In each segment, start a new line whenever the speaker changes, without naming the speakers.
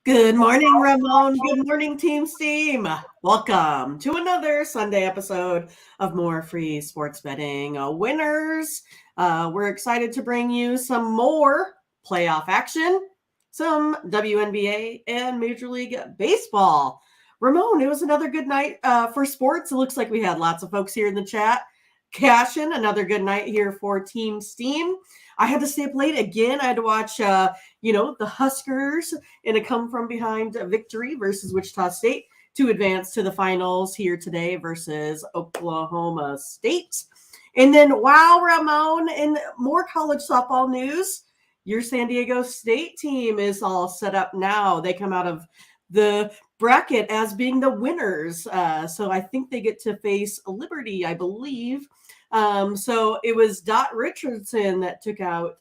Good morning, Ramon. Good morning, Team Steam. Welcome to another Sunday episode of More Free Sports Betting Winners. We're excited to bring you some more playoff action, some WNBA and Major League Baseball. Ramon, it was another good night for sports. It looks like we had lots of folks here in the chat. Cashin, another good night here for Team Steam. I had to stay up late again. I had to watch, the Huskers in a come from behind victory versus Wichita State to advance to the finals here today versus Oklahoma State. And then, wow, Ramon, in more college softball news, your San Diego State team is all set up now. They come out of the bracket as being the winners. So I think they get to face Liberty, I believe. So it was Dot Richardson that took out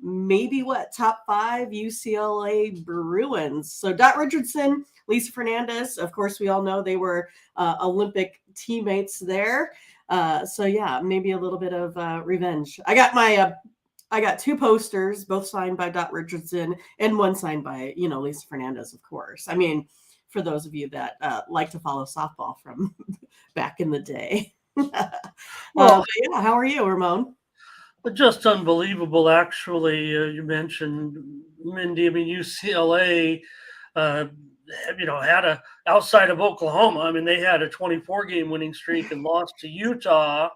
maybe top 5 UCLA Bruins. So Dot Richardson, Lisa Fernandez, of course, we all know they were Olympic teammates there. So yeah, maybe a little bit of revenge. I got 2 posters, both signed by Dot Richardson and one signed by, Lisa Fernandez, of course. I mean, for those of you that like to follow softball from back in the day.
Well,
yeah, how are you, Ramon?
just unbelievable, actually. You mentioned Mindy. I mean, UCLA, had outside of Oklahoma. I mean, they had a 24-game winning streak and lost to Utah.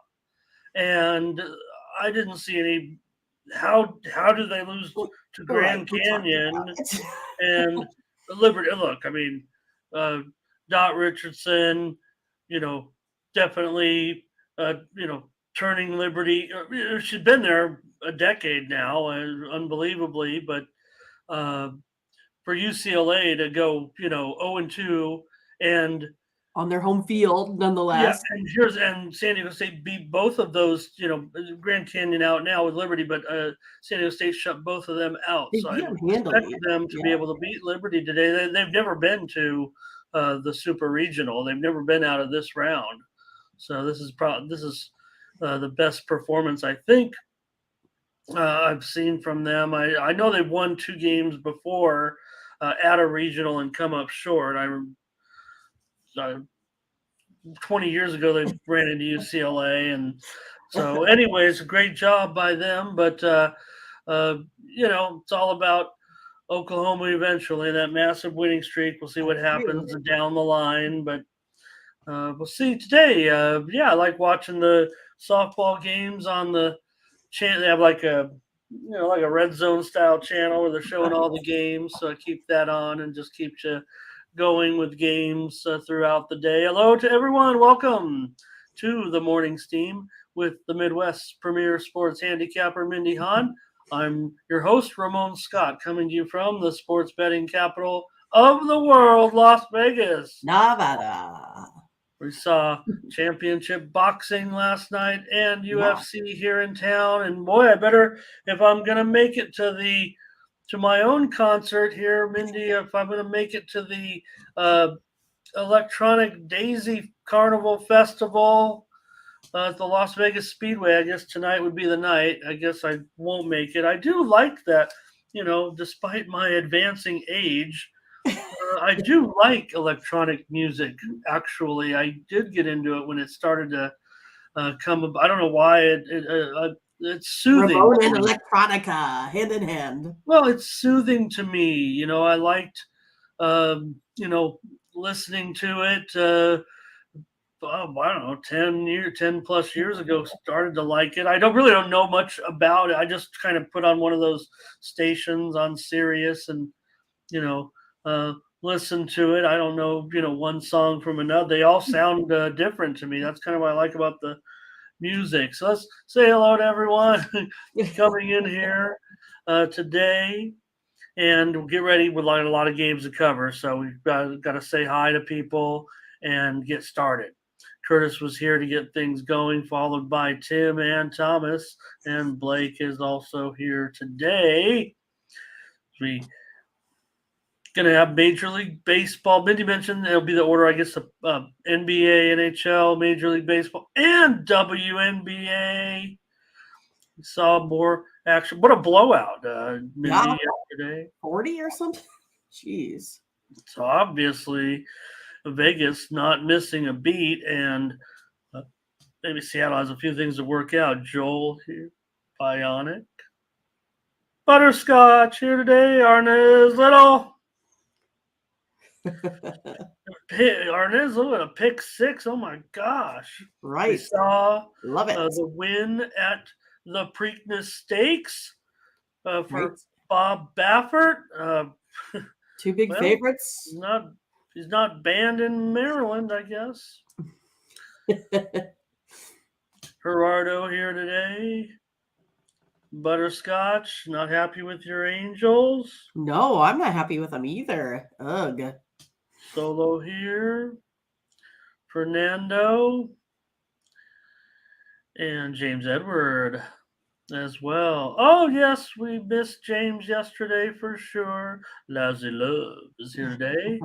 And I didn't see any. How did they lose to Grand Canyon and Liberty? Look, I mean, Dot Richardson, definitely, turning Liberty. She's been there a decade now, unbelievably. But for UCLA to go, 0-2 and
on their home field, nonetheless.
Yeah, and San Diego State beat both of those. Grand Canyon out now with Liberty, but San Diego State shut both of them out. So I expect them to be able to beat Liberty today. They've never been to the Super Regional. They've never been out of this round. So this is the best performance I think I've seen from them. I know they've won 2 games before at a regional and come up short. I 20 years ago they ran into UCLA, and so anyways, great job by them. But it's all about Oklahoma eventually. That massive winning streak. We'll see what happens down the line, but we'll see today. I like watching the softball games on the channel. They have like a red zone style channel where they're showing all the games. So I keep that on and just keeps you going with games throughout the day. Hello to everyone. Welcome to the Morning Steam with the Midwest's premier sports handicapper, Mindy Hahne. I'm your host, Ramon Scott, coming to you from the sports betting capital of the world, Las Vegas,
Nevada.
We saw championship boxing last night and UFC here in town. And boy, I better, if I'm going to make it to my own concert here, Mindy, if I'm going to make it to the Electronic Daisy Carnival Festival at the Las Vegas Speedway, I guess tonight would be the night. I guess I won't make it. I do like that, despite my advancing age, I do like electronic music, actually. I did get into it when it started to come up. I don't know why. It's soothing.
Ramon and electronica, hand in hand.
Well, it's soothing to me. I liked, listening to it. I don't know, 10 plus years ago, started to like it. I don't know much about it. I just kind of put on one of those stations on Sirius and, listen to it. I don't know, one song from another. They all sound different to me. That's kind of what I like about the music. So let's say hello to everyone coming in here today, and we'll get ready with a lot of games to cover. So we've got to say hi to people and get started. Curtis was here to get things going, followed by Tim and Thomas, and Blake is also here today. We going to have Major League Baseball. Mindy mentioned it'll be the order, I guess, of NBA, NHL, Major League Baseball, and WNBA. We saw more action. What a blowout, Mindy, yesterday.
40 or something? Jeez.
So obviously, Vegas not missing a beat, and maybe Seattle has a few things to work out. Joel here, Bionic. Butterscotch here today. Arnez Little. Arnez Little with a pick six. Oh my gosh.
Right.
We saw
Love it.
the win at the Preakness Stakes for
Right.
Bob Baffert.
Two big favorites.
He's not banned in Maryland, I guess. Gerardo here today. Butterscotch, not happy with your Angels.
No, I'm not happy with them either. Ugh.
Solo here. Fernando. And James Edward as well. Oh, yes, we missed James yesterday for sure. Lousy Love is here today.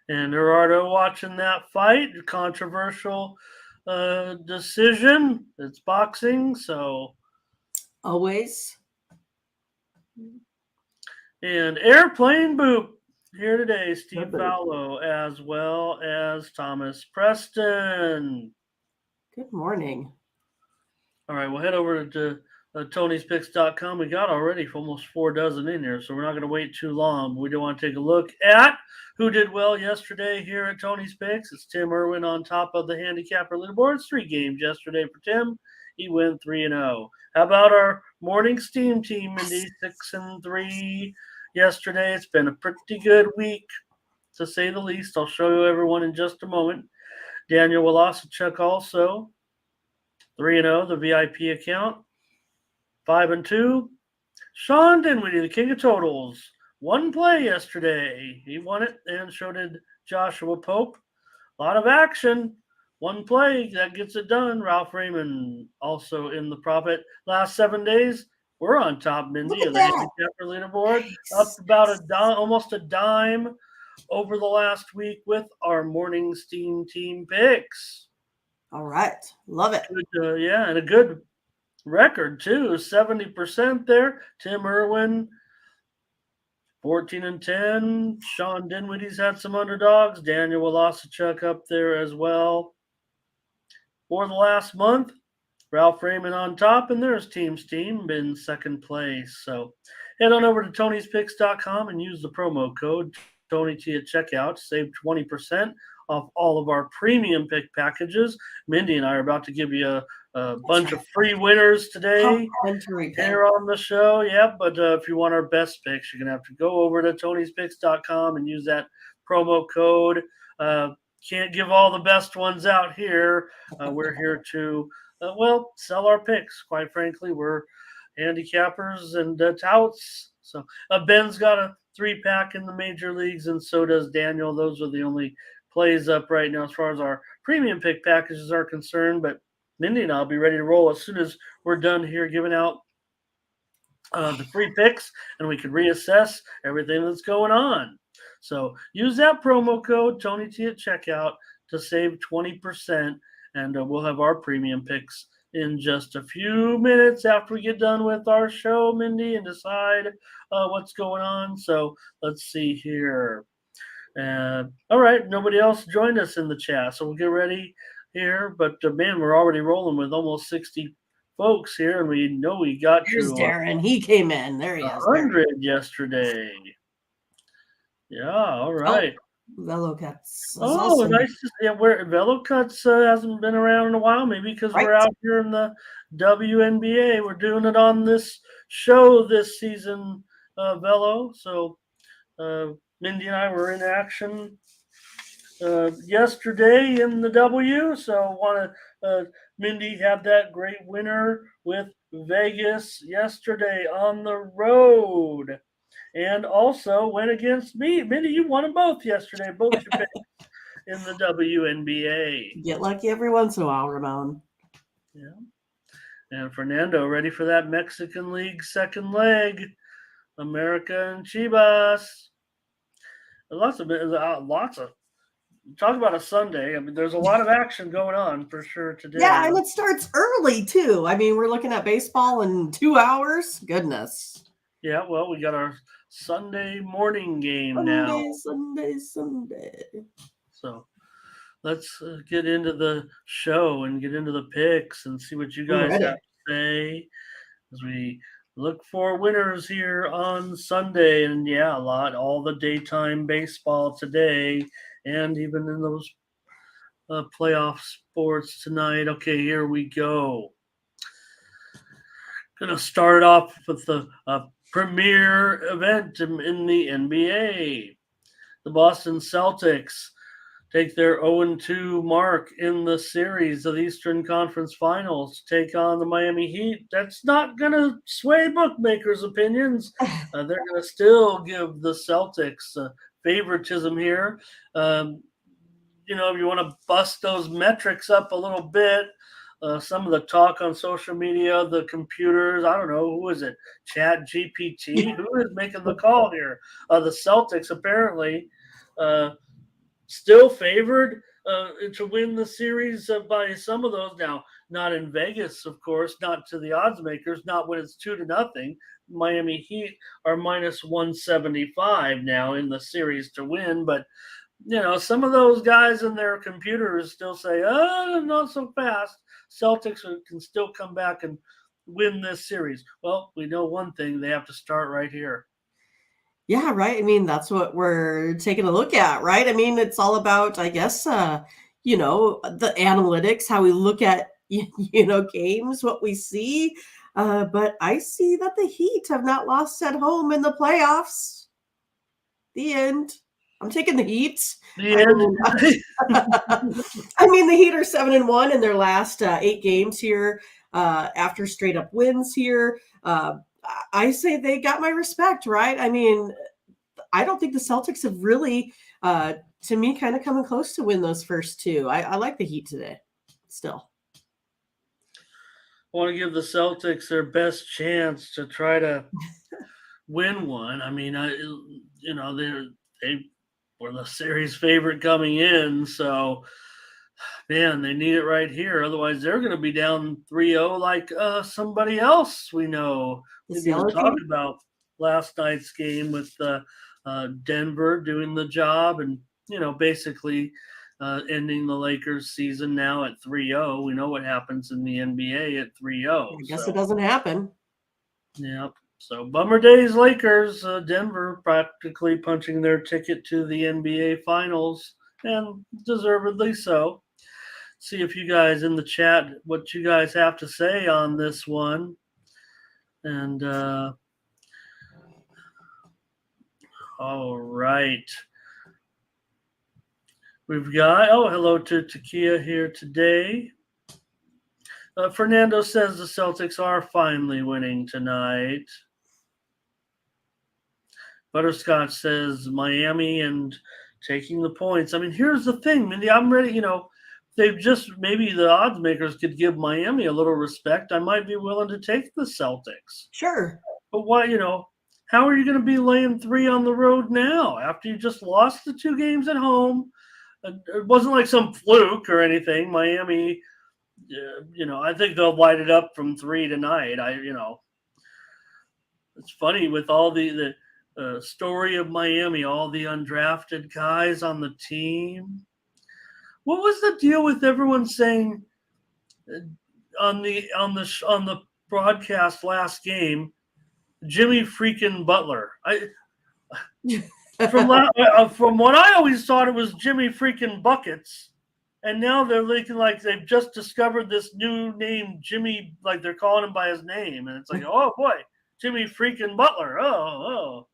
And Gerardo watching that fight. Controversial decision. It's boxing, so.
Always.
And Airplane Boop here today. Steve Fallow as well as Thomas Preston.
Good morning.
All right, we'll head over to Tony'sPicks.com. We got already for almost 4 dozen in here, so we're not going to wait too long. We do want to take a look at who did well yesterday here at Tony's Picks. It's Tim Irwin on top of the handicapper leaderboards. 3 games yesterday for Tim. He went 3-0. How about our morning steam team, Mindy? 6-3 yesterday. It's been a pretty good week, to say the least. I'll show you everyone in just a moment. Daniel Wolosachuk also 3-0, the VIP account. 5-2. Sean Dinwiddie, the king of totals. 1 play yesterday. He won it, and so did Joshua Pope. A lot of action. 1 play, that gets it done. Ralph Raymond also in the profit. Last 7 days, we're on top, Mindy, of the handicapper leaderboard. Up about almost a dime over the last week with our morning steam team picks.
All right. Love it.
Good, and a good record, too. 70% there. Tim Irwin, 14-10. Sean Dinwiddie's had some underdogs. Daniel Wolosachuk up there as well. For the last month, Ralph Raymond on top, and there's Team's Team in second place. So head on over to Tony'sPicks.com and use the promo code TonyT at checkout. Save 20% off all of our premium pick packages. Mindy and I are about to give you a bunch of free winners today here on the show. Yeah, but if you want our best picks, you're going to have to go over to Tony'sPicks.com and use that promo code. Can't give all the best ones out here. We're here to, sell our picks. Quite frankly, we're handicappers and touts. So Ben's got a 3-pack in the major leagues, and so does Daniel. Those are the only plays up right now as far as our premium pick packages are concerned. But Mindy and I'll be ready to roll as soon as we're done here giving out the free picks, and we can reassess everything that's going on. So use that promo code TonyT at checkout to save 20%, and we'll have our premium picks in just a few minutes after we get done with our show, Mindy, and decide what's going on. So let's see here. All right, nobody else joined us in the chat, so we'll get ready here. But, man, we're already rolling with almost 60 folks here, and we know we got
Here's Darren. He came in. There he is.
100 yesterday. Yeah, all right.
Velocuts.
Oh, nice to see where Velocuts hasn't been around in a while, maybe because we're out here in the WNBA. We're doing it on this show this season, Velo. So Mindy and I were in action yesterday in the W. So want to Mindy had that great winner with Vegas yesterday on the road. And also went against me. Mindy, you won them both yesterday, both your picks in the WNBA.
Get lucky every once in a while, Ramon.
Yeah. And Fernando, ready for that Mexican League second leg. America and Chivas. Lots of talk about a Sunday. I mean, there's a lot of action going on for sure today.
Yeah, and it starts early too. I mean, we're looking at baseball in 2 hours. Goodness.
Yeah, well, we got our Sunday morning game now.
Sunday.
So let's get into the show and get into the picks and see what you
I'm
guys
ready.
have to say as we look for winners here on Sunday. And yeah, all the daytime baseball today, and even in those playoff sports tonight. Okay, here we go. Going to start off with the premier event in the NBA. The Boston Celtics take their 0-2 mark in the series of the Eastern Conference Finals, take on the Miami Heat. That's not going to sway bookmakers' opinions. They're going to still give the Celtics favoritism here. If you want to bust those metrics up a little bit, some of the talk on social media, the computers, I don't know, who is it? Chat GPT? Who is making the call here? The Celtics apparently still favored to win the series by some of those. Now, not in Vegas, of course, not to the odds makers, not when it's 2-0. Miami Heat are minus 175 now in the series to win, but some of those guys in their computers still say, oh, not so fast. Celtics can still come back and win this series. Well, we know one thing, they have to start right here.
Yeah, right. I mean, that's what we're taking a look at, right? I mean, it's all about, I guess, the analytics, how we look at, games, what we see. But I see that the Heat have not lost at home in the playoffs. The end. I'm taking the Heat.
The end.
I mean, the Heat are 7-1 in their last 8 games here after straight up wins here. I say they got my respect, right? I mean, I don't think the Celtics have really, to me, kind of coming close to win those first 2. I like the Heat today still.
I want to give the Celtics their best chance to try to win one. I mean, they were the series favorite coming in, so man, they need it right here. Otherwise, they're going to be down 3-0 like somebody else we know. We didn't even talk about last night's game with Denver doing the job and, basically ending the Lakers season now at 3-0. We know what happens in the NBA at 3-0.
I guess it doesn't happen.
Yep. So bummer days, Lakers. Denver practically punching their ticket to the NBA Finals, and deservedly so. See if you guys in the chat, what you guys have to say on this one. And all right. We've got, hello to Takia here today. Fernando says the Celtics are finally winning tonight. Butterscotch says Miami and taking the points. I mean, here's the thing, Mindy. I'm ready, they've just, maybe the odds makers could give Miami a little respect. I might be willing to take the Celtics.
Sure.
But why, how are you going to be laying 3 on the road now after you just lost the 2 games at home? It wasn't like some fluke or anything. Miami, I think they'll light it up from 3 tonight. It's funny with all the story of Miami, all the undrafted guys on the team. What was the deal with everyone saying on the broadcast last game, Jimmy freaking Butler? From what I always thought, it was Jimmy freaking Buckets, and now they're looking like they've just discovered this new name, Jimmy, like they're calling him by his name, and it's like, oh boy, Jimmy freaking Butler. Oh.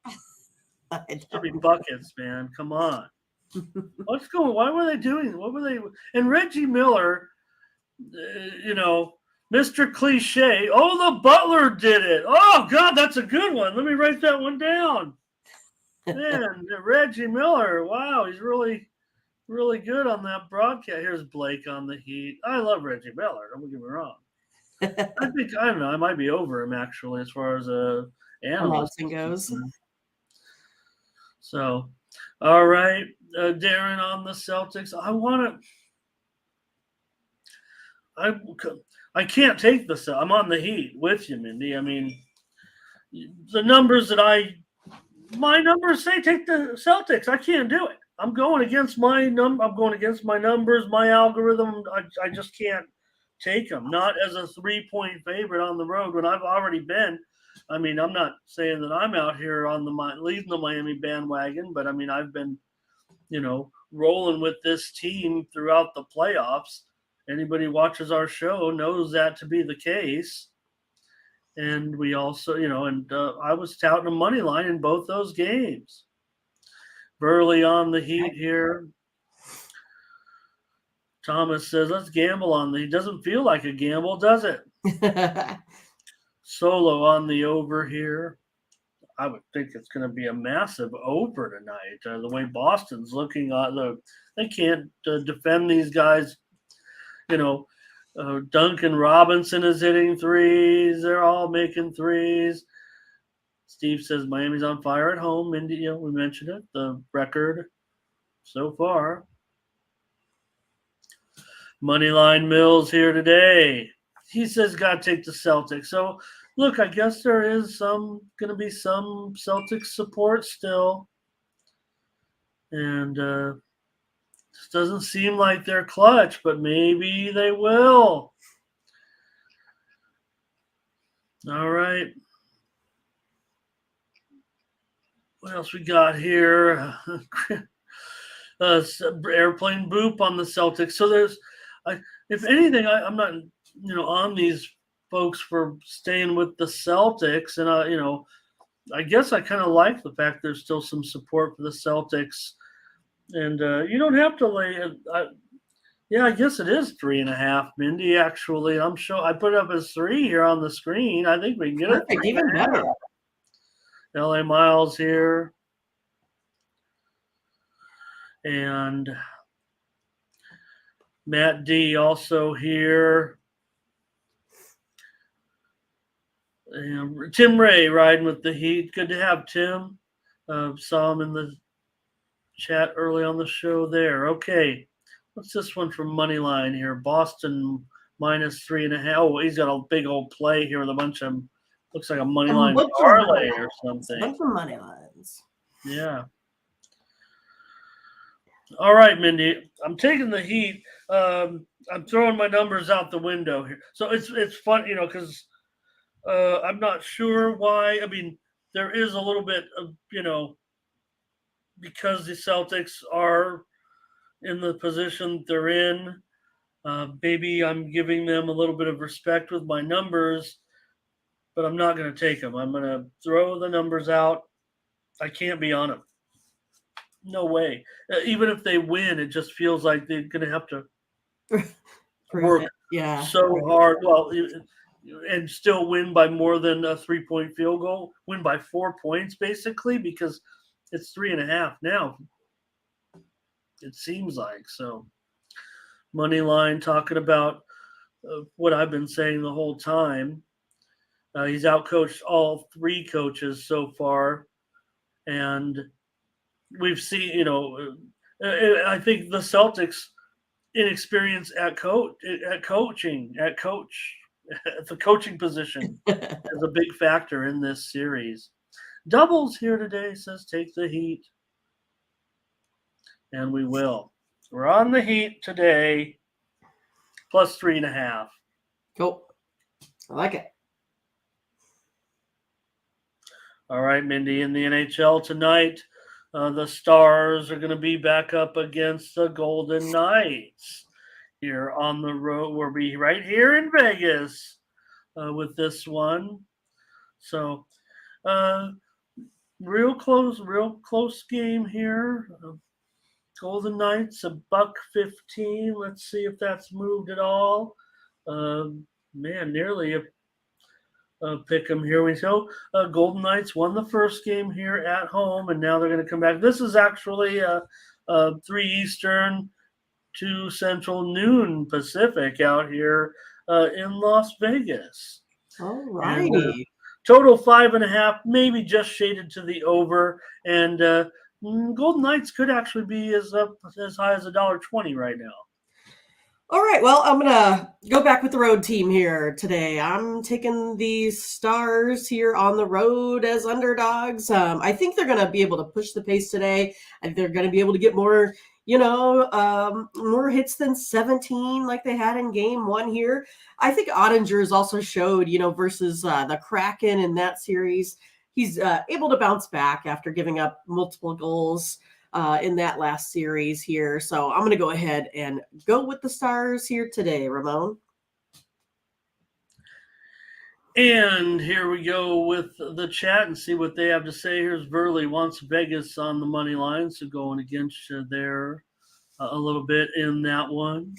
Jimmy Buckets, man, come on. What's going on? Why were they doing? What were they? And Reggie Miller, Mr. Cliche. Oh, the Butler did it. Oh, God, that's a good one. Let me write that one down. Man, Reggie Miller. Wow, he's really, really good on that broadcast. Here's Blake on the Heat. I love Reggie Miller. Don't get me wrong. I don't know. I might be over him, actually, as far as analyst
goes.
So, all right, Darren on the Celtics. I can't take the Celtics. I'm on the Heat with you, Mindy. I mean, the numbers that I my numbers say take the Celtics. I can't do it. I'm going against my I'm going against my numbers, my algorithm. I just can't take them. Not as a 3-point favorite on the road when I've already been. I mean, I'm not saying that I'm out here on leading the Miami bandwagon, but I mean, I've been, rolling with this team throughout the playoffs. Anybody who watches our show knows that to be the case. And we also, I was touting a money line in both those games. Burley on the Heat here. Thomas says, let's gamble on the. He doesn't feel like a gamble, does it? Solo on the over here. I would think it's going to be a massive over tonight. The way Boston's looking, they can't defend these guys. Duncan Robinson is hitting threes. They're all making threes. Steve says Miami's on fire at home. Mindy, we mentioned it. The record so far. Moneyline Mills here today. He says got to take the Celtics. So, look, I guess there is going to be some Celtics support still. And it doesn't seem like they're clutch, but maybe they will. All right. What else we got here? Airplane boop on the Celtics. So there's, if anything, I'm not, on these folks for staying with the Celtics, and I guess I kind of like the fact there's still some support for the Celtics, and you don't have to lay. I guess it is 3.5, Mindy. Actually, I'm sure I put it up as 3 here on the screen. I think we can get it.
Perfect, even better.
LA Miles here. And Matt D also here. And Tim Ray riding with the Heat. Good to have Tim. Saw him in the chat early on the show there. Okay. What's this one from Moneyline here? Boston minus 3.5. Oh, he's got a big old play here with a bunch of, looks like a Moneyline parlay or something.
A bunch of money lines.
Yeah. All right, Mindy. I'm taking the Heat. I'm throwing my numbers out the window here. So it's fun, because I'm not sure why. I mean, there is a little bit of, because the Celtics are in the position they're in, maybe I'm giving them a little bit of respect with my numbers, but I'm not going to take them. I'm going to throw the numbers out. I can't be on them. No way. Even if they win, it just feels like they're going to have to work so hard. Well, and still win by more than a 3-point field goal. Win by 4 points, basically, because it's 3.5 now. It seems like so. Moneyline talking about what I've been saying the whole time. He's outcoached all 3 coaches so far, and we've seen, I think the Celtics' inexperience at the coaching position is a big factor in this series. Doubles here today says take the Heat, and we will. We're on the Heat today, plus 3.5.
Cool. I like it.
All right, Mindy, in the NHL tonight, the Stars are going to be back up against the Golden Knights here on the road. We'll be right here in Vegas with this one. So, real close game here. Golden Knights, $1.15. Let's see if that's moved at all. Nearly a pick 'em here. We go. Golden Knights won the first game here at home, and now they're going to come back. This is actually 3 Eastern, 2 Central, noon Pacific out here in Las Vegas.
All righty.
Total 5.5, maybe just shaded to the over, and Golden Knights could actually be as high as $1.20 right now.
All right, well, I'm going to go back with the road team here today. I'm taking the Stars here on the road as underdogs. I think they're going to be able to push the pace today. I think they're going to be able to get more, more hits than 17 like they had in game one here. I think Ottinger's also showed, versus the Kraken in that series, he's able to bounce back after giving up multiple goals in that last series here. So I'm going to go ahead and go with the Stars here today, Ramon.
And here we go with the chat and see what they have to say. Here's Verley wants Vegas on the money line, so going against you there a little bit in that one.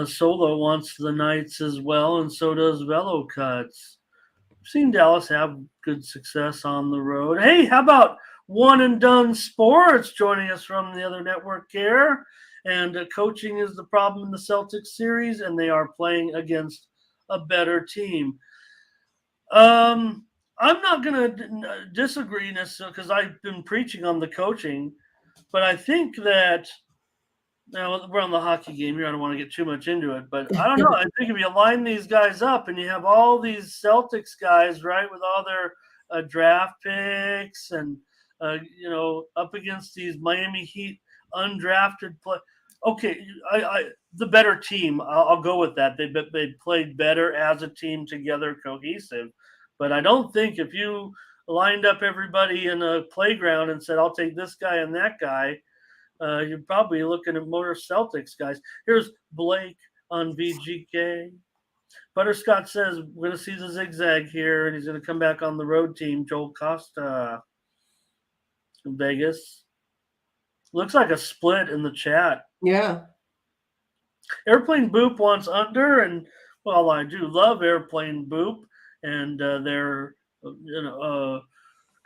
Solo wants the Knights as well, and so does Velo Cuts. I've seen Dallas have good success on the road. Hey, how about One and Done Sports joining us from the other network here? And coaching is the problem in the Celtics series, and they are playing against a better team. I'm not going to disagree necessarily because I've been preaching on the coaching, but I think that now we're on the hockey game here. I don't want to get too much into it, but I don't know. I think if you line these guys up and you have all these Celtics guys, right, with all their draft picks and up against these Miami Heat undrafted play. Okay, the better team. I'll go with that. They played better as a team together, cohesive. But I don't think if you lined up everybody in a playground and said, "I'll take this guy and that guy," you're probably looking at more Celtics guys. Here's Blake on VGK. Butterscotch says, we're going to see the zigzag here, and he's going to come back on the road team. Joel Costa in Vegas. Looks like a split in the chat.
Yeah.
Airplane Boop wants under, and, well, I do love Airplane Boop and their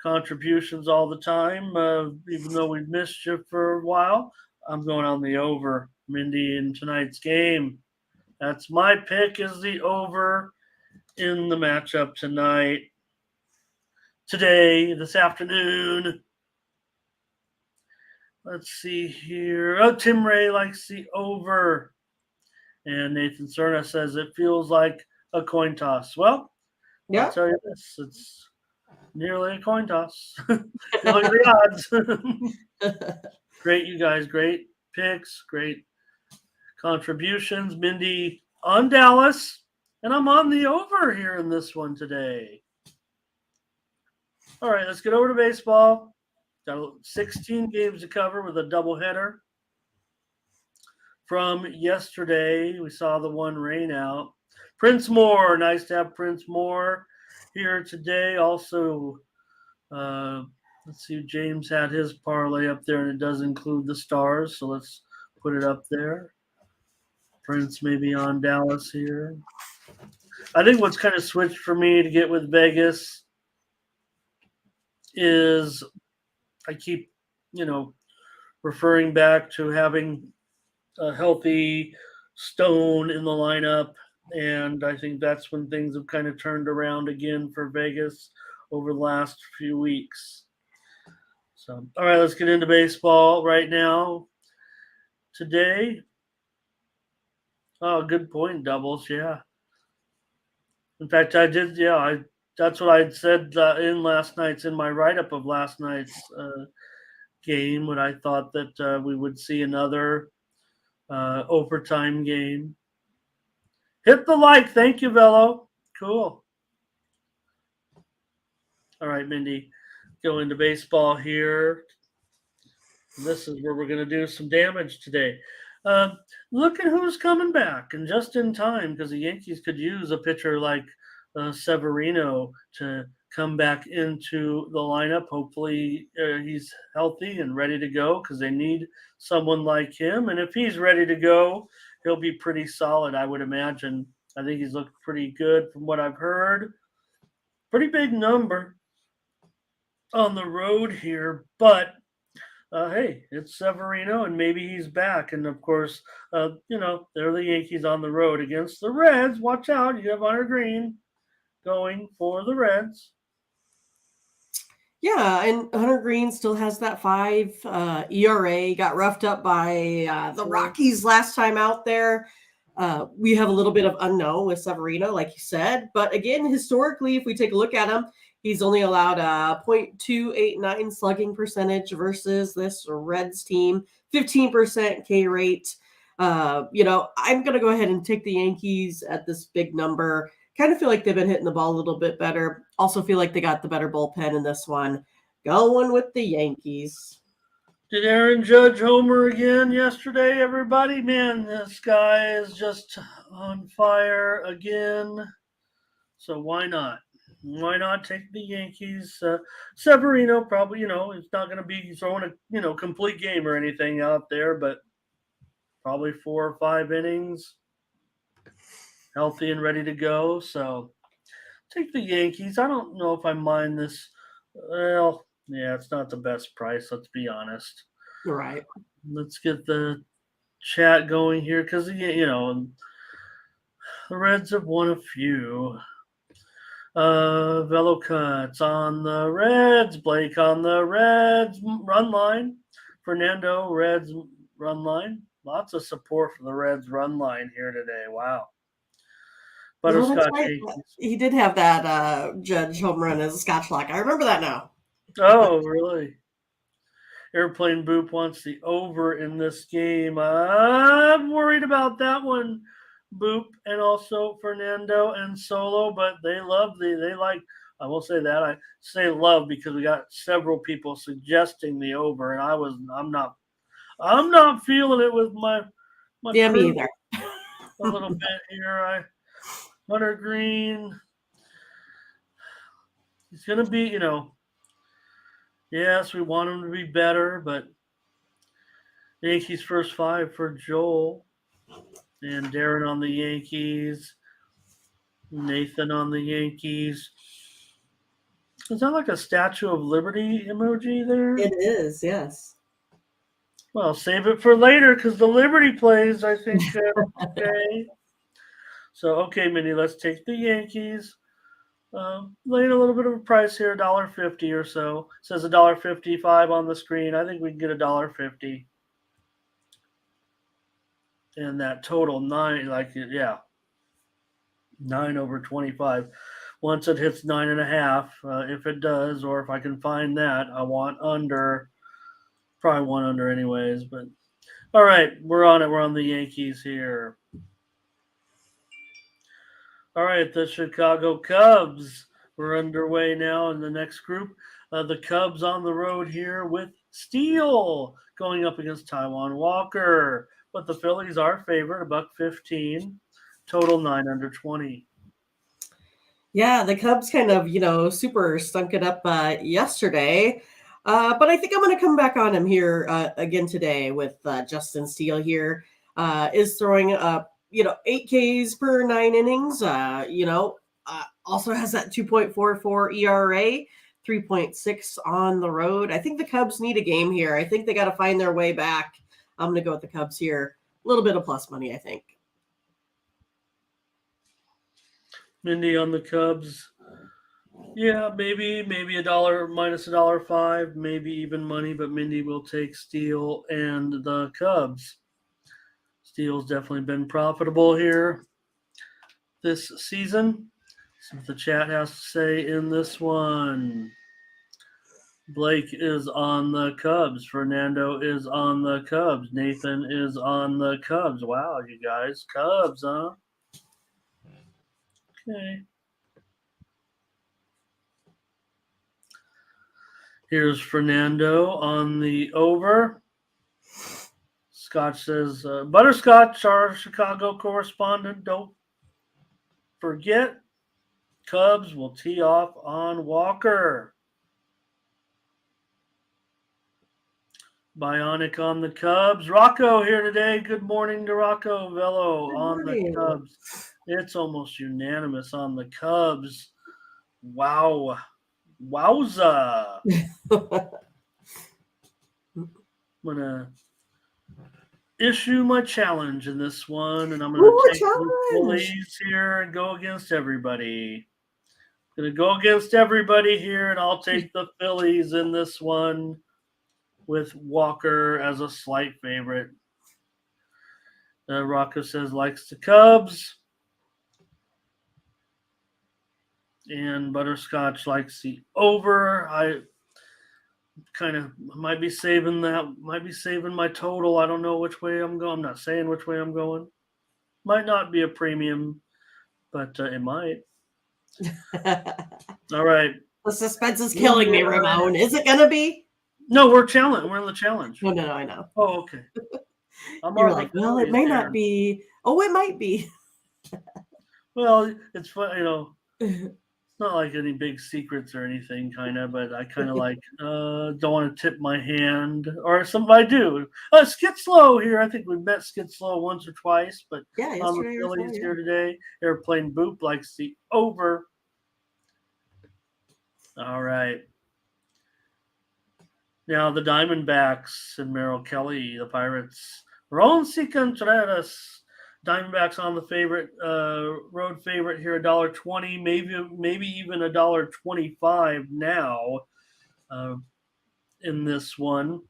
contributions all the time, even though we've missed you for a while. I'm going on the over, Mindy, in tonight's game. That's my pick, is the over in the matchup tonight. Today, this afternoon. Let's see here. Oh, Tim Ray likes the over. And Nathan Cerna says it feels like a coin toss. Well, yeah. I'll tell you this. It's nearly a coin toss. Look at the odds. Great, you guys. Great picks. Great contributions. Mindy on Dallas. And I'm on the over here in this one today. All right, let's get over to baseball. Got 16 games to cover with a doubleheader. From yesterday, we saw the one rain out. Prince Moore, nice to have Prince Moore here today. Also, let's see, James had his parlay up there, and it does include the Stars, so let's put it up there. Prince maybe on Dallas here. I think what's kind of switched for me to get with Vegas is I keep, referring back to having a healthy Stone in the lineup, and I think that's when things have kind of turned around again for Vegas over the last few weeks. So, all right, let's get into baseball right now. Today, good point, doubles, yeah. In fact, I did, that's what I said in my write-up of last night's game, when I thought that we would see another overtime game. Hit the like. Thank you, Velo. Cool. All right, Mindy, go into baseball here. This is where we're going to do some damage today. Look at who's coming back, and just in time, because the Yankees could use a pitcher like Severino to come back into the lineup. Hopefully he's healthy and ready to go, because they need someone like him. And if he's ready to go, he'll be pretty solid, I would imagine. I think he's looked pretty good from what I've heard. Pretty big number on the road here, but hey, it's Severino, and maybe he's back. And of course, they're the Yankees on the road against the Reds. Watch out, you have Hunter Green going for the Reds.
Yeah, and Hunter Green still has that 5 ERA. Got roughed up by the Rockies last time out there. We have a little bit of unknown with Severino, like you said. But again, historically, if we take a look at him, he's only allowed a .289 slugging percentage versus this Reds team, 15% K rate. I'm going to go ahead and take the Yankees at this big number. Kind of feel like they've been hitting the ball a little bit better. Also feel like they got the better bullpen in this one. Going with the Yankees.
Did Aaron Judge homer again yesterday, everybody? Man, this guy is just on fire again. So why not? Why not take the Yankees? Severino probably, it's not going to be throwing a, complete game or anything out there, but probably 4 or 5 innings, healthy and ready to go. So take the Yankees. I don't know if I mind this. Well, yeah, it's not the best price. Let's be honest.
Right.
Let's get the chat going here because the Reds have won a few. Velo cuts on the Reds. Blake on the Reds run line. Fernando Reds run line. Lots of support for the Reds run line here today. Wow. Butterscotch.
Right. He did have that Judge home run as a Scotch lock. I remember that now.
Oh, really? Airplane Boop wants the over in this game. I'm worried about that one, Boop, and also Fernando and Solo, but they like. I will say that I say love because we got several people suggesting the over, and I'm not feeling it with my
yeah, me either.
A little bit here. Hunter Green. He's gonna be, yes, we want him to be better, but Yankees first 5 for Joel. And Darren on the Yankees. Nathan on the Yankees. Is that like a Statue of Liberty emoji there?
It is, yes.
Well, save it for later because the Liberty plays, I think, okay. So, okay, Mindy, let's take the Yankees. Laying a little bit of a price here, $1.50 or so. It says $1.55 on the screen. I think we can get $1.50. And that total 9, 9 over 25. Once it hits 9.5, if it does, or if I can find that, I want under. Probably want under anyways, but all right, we're on it. We're on the Yankees here. All right, the Chicago Cubs. We're underway now in the next group. The Cubs on the road here with Steele going up against Taijuan Walker. But the Phillies are favored, $1.15. Total 9 under 20.
Yeah, the Cubs kind of, super stunk it up yesterday. But I think I'm going to come back on him here again today with Justin Steele here. Is throwing up, 8 Ks per 9 innings. Also has that 2.44 ERA, 3.6 on the road. I think the Cubs need a game here. I think they got to find their way back. I'm going to go with the Cubs here. A little bit of plus money, I think.
Mindy on the Cubs. Yeah, maybe $1 minus $1.05, maybe even money, but Mindy will take Steele and the Cubs. Steele's definitely been profitable here this season. See what the chat has to say in this one. Blake is on the Cubs. Fernando is on the Cubs. Nathan is on the Cubs. Wow, you guys. Cubs, huh? Okay. Here's Fernando on the over. Scotch says, Butterscotch, our Chicago correspondent, don't forget, Cubs will tee off on Walker. Bionic on the Cubs. Rocco here today. Good morning to Rocco Velo on the Cubs. It's almost unanimous on the Cubs. Wow. Wowza. I'm going to issue my challenge in this one, and I'm going to take the Phillies here and go against everybody. I'm going to go against everybody here, and I'll take the Phillies in this one with Walker as a slight favorite. Rocco says likes the Cubs. And Butterscotch likes the over. I kind of might be saving my total. I don't know which way I'm going. I'm not saying which way I'm going. Might not be a premium, but it might. All right.
The suspense is killing me, Ramon. Is it going to be?
No, we're in the challenge.
No, I know.
Oh, okay.
You're like, well, it may not be. Oh, it might be.
Well, it's fun, it's not like any big secrets or anything, kind of, but I kind of like don't want to tip my hand, or somebody I do. Skitslow here. I think we've met Skitslow once or twice, but
yeah,
on the Phillies here today. Airplane Boop likes the over. All right. Now the Diamondbacks and Merrill Kelly, the Pirates. Ronci Contreras, Diamondbacks on the favorite, road favorite here, $1.20, maybe even $1.25 now in this one.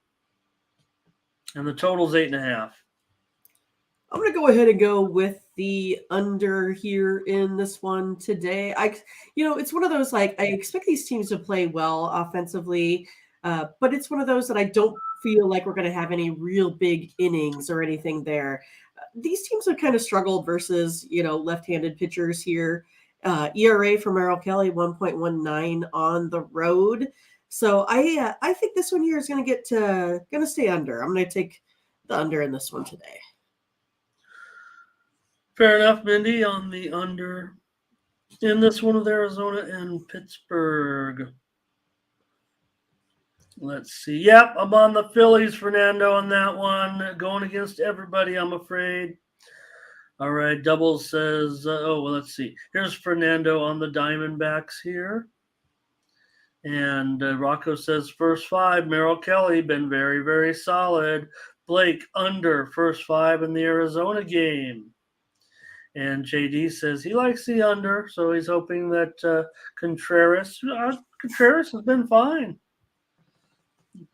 And the total's 8.5.
I'm going to go ahead and go with the under here in this one today. It's one of those, like, I expect these teams to play well offensively, but it's one of those that I don't feel like we're going to have any real big innings or anything there. These teams have kind of struggled versus, left-handed pitchers here. ERA for Merrill Kelly, 1.19 on the road. So I think this one here is going to stay under. I'm going to take the under in this one today.
Fair enough, Mindy, on the under in this one with Arizona and Pittsburgh. Let's see. Yep, I'm on the Phillies, Fernando, on that one. Going against everybody, I'm afraid. All right, Double says, let's see. Here's Fernando on the Diamondbacks here. And Rocco says, first 5, Merrill Kelly, been very, very solid. Blake, under, first 5 in the Arizona game. And JD says he likes the under, so he's hoping that Contreras has been fine.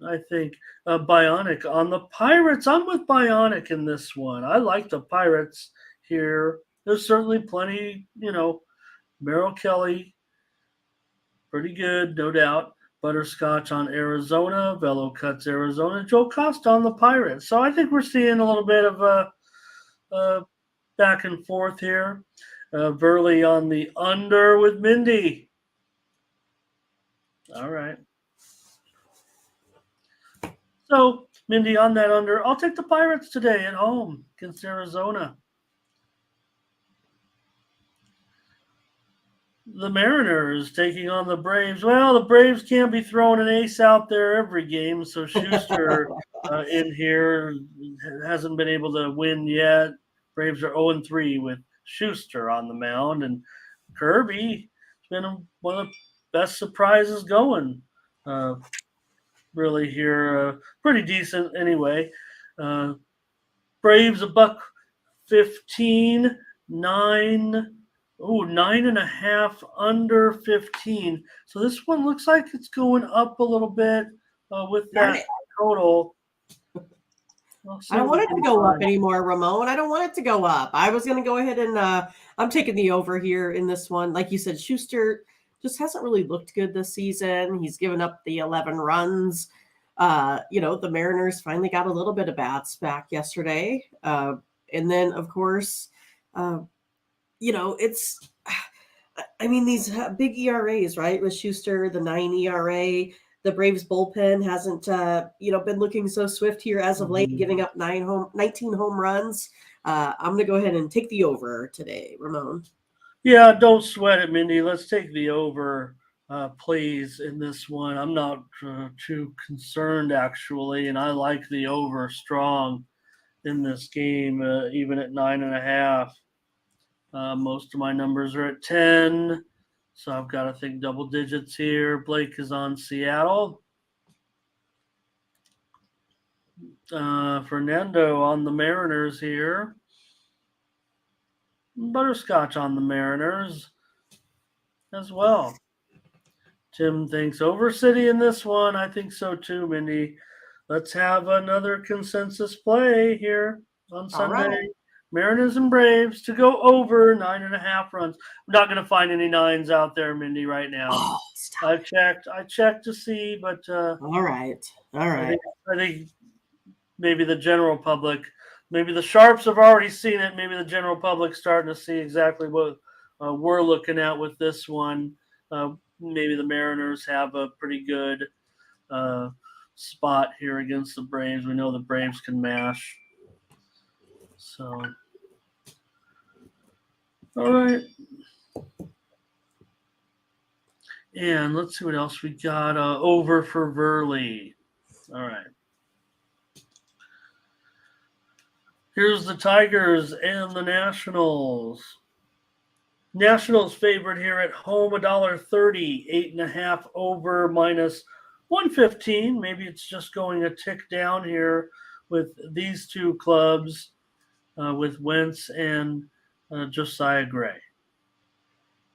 I think Bionic on the Pirates. I'm with Bionic in this one. I like the Pirates here. There's certainly plenty, Merrill Kelly, pretty good, no doubt. Butterscotch on Arizona, Velo Cuts Arizona, Joe Costa on the Pirates. So I think we're seeing a little bit of back and forth here. Burley on the under with Mindy. All right. So, Mindy, on that under, I'll take the Pirates today at home against Arizona. The Mariners taking on the Braves. Well, the Braves can't be throwing an ace out there every game, so Schuster in here hasn't been able to win yet. Braves are 0-3 with Schuster on the mound, and Kirby's been one of the best surprises going. Really here, pretty decent anyway. Braves $1.15, 9.5 under 15. So this one looks like it's going up a little bit with that total.
I don't want it to go up anymore, Ramon. I don't want it to go up. I was going to go ahead and I'm taking the over here in this one. Like you said, Schuster just hasn't really looked good this season. He's given up the 11 runs. The Mariners finally got a little bit of bats back yesterday. And then, of course, these big ERAs, right? With Schuster, the 9 ERA. The Braves bullpen hasn't, been looking so swift here as of late, giving up 19 home runs. I'm going to go ahead and take the over today, Ramon.
Yeah, don't sweat it, Mindy. Let's take the over, please, in this one. I'm not too concerned, actually, and I like the over strong in this game, even at 9.5. Most of my numbers are at 10. So I've got to think double digits here. Blake is on Seattle. Fernando on the Mariners here. Butterscotch on the Mariners as well. Tim thinks over City in this one. I think so too, Mindy. Let's have another consensus play here on Sunday.
Right.
Mariners and Braves to go over 9.5 runs. I'm not going to find any nines out there, Mindy, right now.
Oh,
I checked to see, but
all right.
I think maybe the general public, maybe the sharps have already seen it. Maybe the general public's starting to see exactly what we're looking at with this one. Maybe the Mariners have a pretty good spot here against the Braves. We know the Braves can mash. So, all right. And let's see what else we got. Over for Verley. All right. Here's the Tigers and the Nationals. Nationals favorite here at home, $1.30, 8.5 over minus 115. Maybe it's just going a tick down here with these two clubs, with Wentz and Josiah Gray.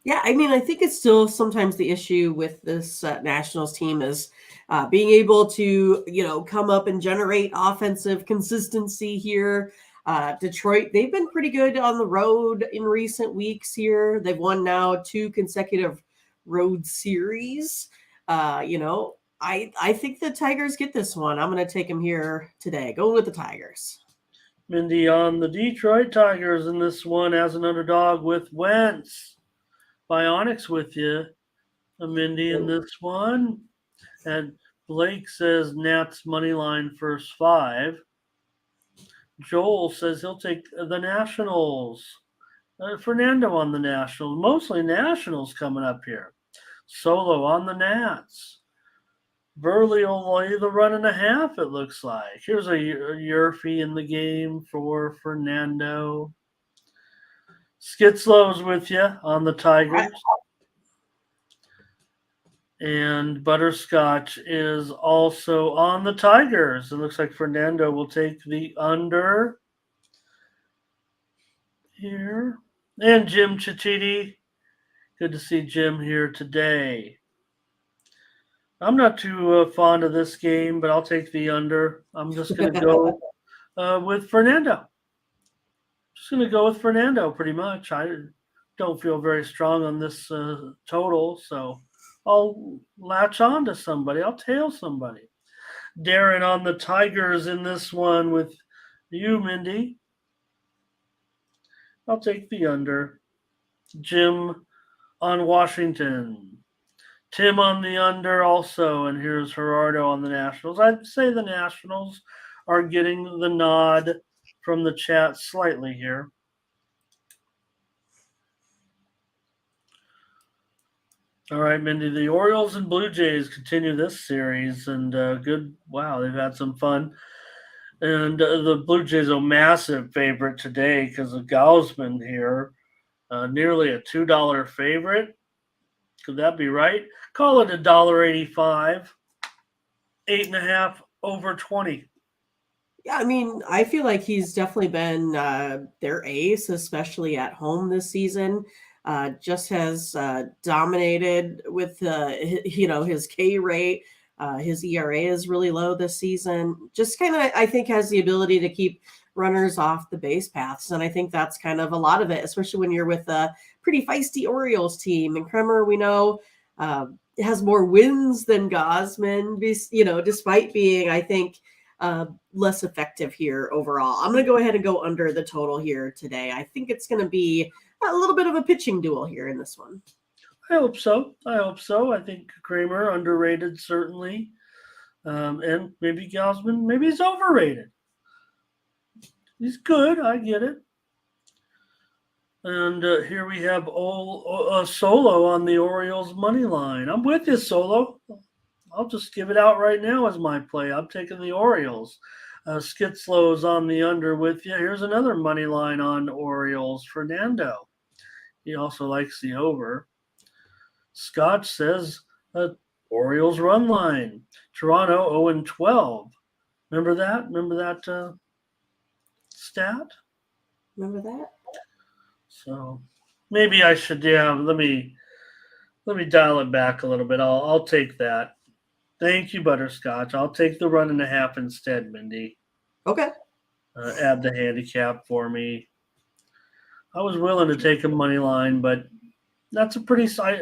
Yeah, I mean, I think it's still sometimes the issue with this Nationals team is being able to, come up and generate offensive consistency here. Detroit, they've been pretty good on the road in recent weeks here. They've won now 2 consecutive road series. I think the Tigers get this one. I'm going to take them here today. Going with the Tigers.
Mindy on the Detroit Tigers in this one as an underdog with Wentz. Bionics with you, Mindy, in this one. And Blake says Nats money line first 5. Joel says he'll take the Nationals. Fernando on the Nationals. Mostly Nationals coming up here. Solo on the Nats. Burley will lay the 1.5, it looks like. Here's a Yurfie in the game for Fernando. Skitslow's with you on the Tigers. And Butterscotch is also on the Tigers. It looks like Fernando will take the under here. And Jim Chichiti. Good to see Jim here today. I'm not too fond of this game, but I'll take the under. I'm just going to go with Fernando. Just going to go with Fernando pretty much. I don't feel very strong on this total, so I'll latch on to somebody. I'll tail somebody. Darren on the Tigers in this one with you, Mindy. I'll take the under. Jim on Washington. Tim on the under also, and here's Gerardo on the Nationals. I'd say the Nationals are getting the nod from the chat slightly here. All right, Mindy, the Orioles and Blue Jays continue this series, and good. Wow, they've had some fun. And the Blue Jays are a massive favorite today because of Gausman here. Nearly a $2 favorite. Could that be right? Call it $1.85. 8.5 over 20.
Yeah, I mean, I feel like he's definitely been their ace, especially at home this season. Just has dominated with his K rate. His ERA is really low this season. Just kind of, I think, has the ability to keep runners off the base paths, and I think that's kind of a lot of it, especially when you're with a pretty feisty Orioles team. And Kremer, we know, has more wins than Gausman, despite being, I think, less effective here overall. I'm going to go ahead and go under the total here today. I think it's going to be a little bit of a pitching duel here in this one.
I hope so. I think Kramer underrated, certainly. And maybe Gausman, maybe he's overrated. He's good. I get it. And here we have Solo on the Orioles money line. I'm with you, Solo. I'll just give it out right now as my play. I'm taking the Orioles. Skitslow's on the under with you. Here's another money line on Orioles. Fernando. He also likes the over. Scott says Orioles run line. Toronto 0-12. Remember that? Remember that stat?
Remember that?
So maybe I should. Yeah. Let me dial it back a little bit. I'll take that. Thank you, Butterscotch. I'll take the 1.5 instead, Mindy.
Okay.
Add the handicap for me. I was willing to take a money line, but that's a pretty. I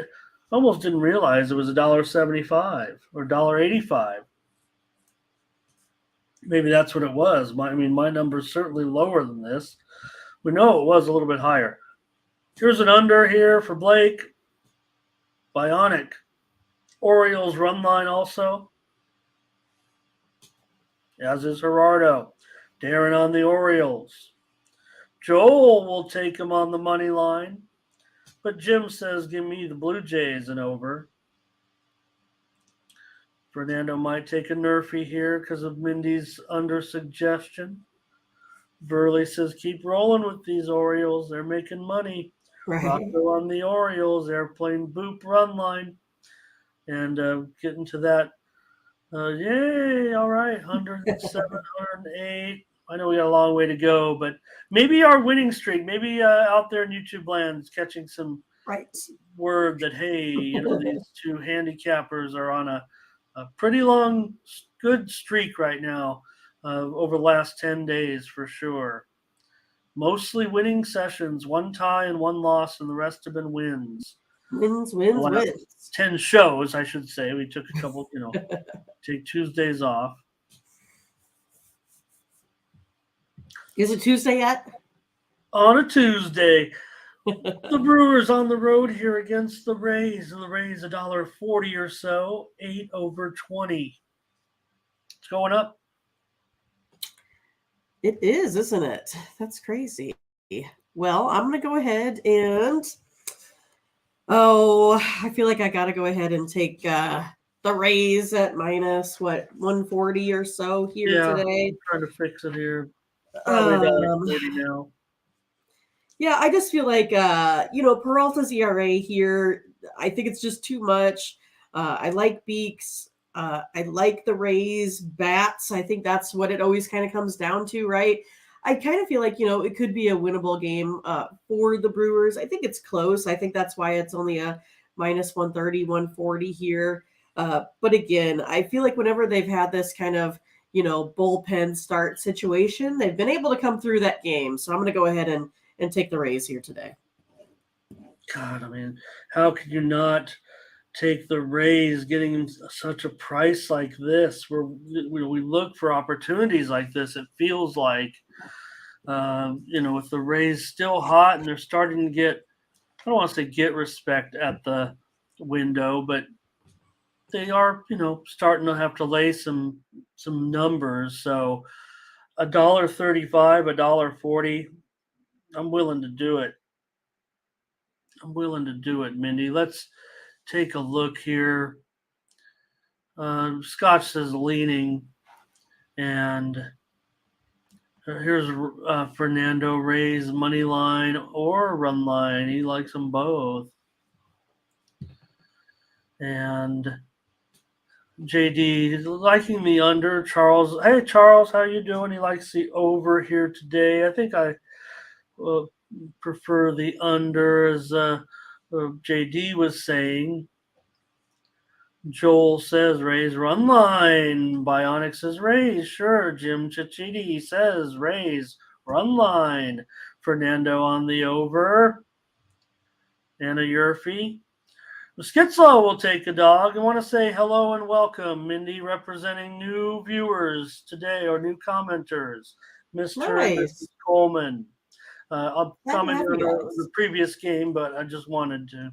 almost didn't realize it was $1.75 or $1.85. Maybe that's what it was. My number's certainly lower than this. We know it was a little bit higher. Here's an under here for Blake. Bionic. Orioles run line also. As is Gerardo. Darren on the Orioles. Joel will take him on the money line. But Jim says, give me the Blue Jays and over. Fernando might take a Nerfy here because of Mindy's under suggestion. Burley says, keep rolling with these Orioles. They're making money.
Right.
Rocco on the Orioles. They're playing Boop run line. And getting to that. Yay, all right. 107, 108. I know we got a long way to go, but maybe our winning streak, maybe out there in YouTube land is catching some word that, hey, these two handicappers are on a pretty long, good streak right now over the last 10 days for sure. Mostly winning sessions, one tie and one loss, and the rest have been wins.
Wins.
10 shows, I should say. We took a couple, take Tuesdays off.
Is it Tuesday yet?
On a Tuesday. The Brewers on the road here against the Rays, and the Rays $1.40 or so, 8/20. It's going up.
It is, isn't it? That's crazy. Well, I'm going to go ahead and I feel like I got to go ahead and take the Rays at minus 140 or so here today.
I'm trying to fix it here. Probably $1.40 now.
Yeah, I just feel like, Peralta's ERA here, I think it's just too much. I like Beeks. I like the Rays bats. I think that's what it always kind of comes down to, right? I kind of feel like, it could be a winnable game for the Brewers. I think it's close. I think that's why it's only a minus 130, 140 here. But again, I feel like whenever they've had this kind of, bullpen start situation, they've been able to come through that game. So I'm going to go ahead and take the Rays here today.
God, how could you not take the Rays getting such a price like this? Where we look for opportunities like this, it feels like, with the Rays still hot and they're starting to get, I don't want to say get respect at the window, but they are, starting to have to lay some numbers. So $1.35, $1.40. I'm willing to do it. Mindy. Let's take a look here. Scott says leaning. And here's Fernando Rays money line or run line. He likes them both. And JD is liking the under. Charles, hey, Charles, how you doing? He likes the over here today. I think I prefer the under, as JD was saying. Joel says Rays run line. Bionic says Rays. Sure. Jim Chichidi says Rays run line. Fernando on the over. Anna Yurfee. Skitslaw will take a dog. I want to say hello and welcome. Mindy representing new viewers today or new commenters. Mr. and Mrs. Coleman. I'll comment on the previous game, but I just wanted to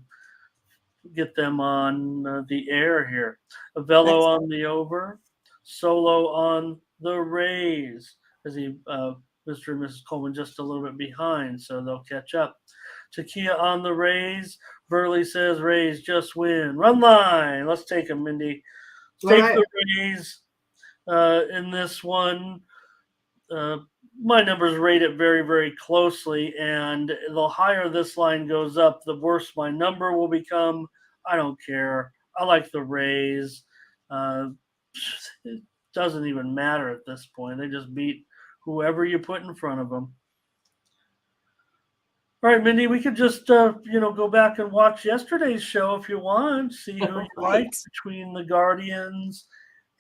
get them on the air here. Avello on the over. Solo on the Rays. As Mr. and Mrs. Coleman just a little bit behind, so they'll catch up. Takia on the Rays. Burley says Rays just win. Run line. Let's take them, Mindy. Take the Rays in this one. My numbers rate it very, very closely, and the higher this line goes up, the worse my number will become. I don't care. I like the Rays. It doesn't even matter at this point. They just beat whoever you put in front of them. All right, Mindy, we could just, go back and watch yesterday's show if you want, see who you like between the Guardians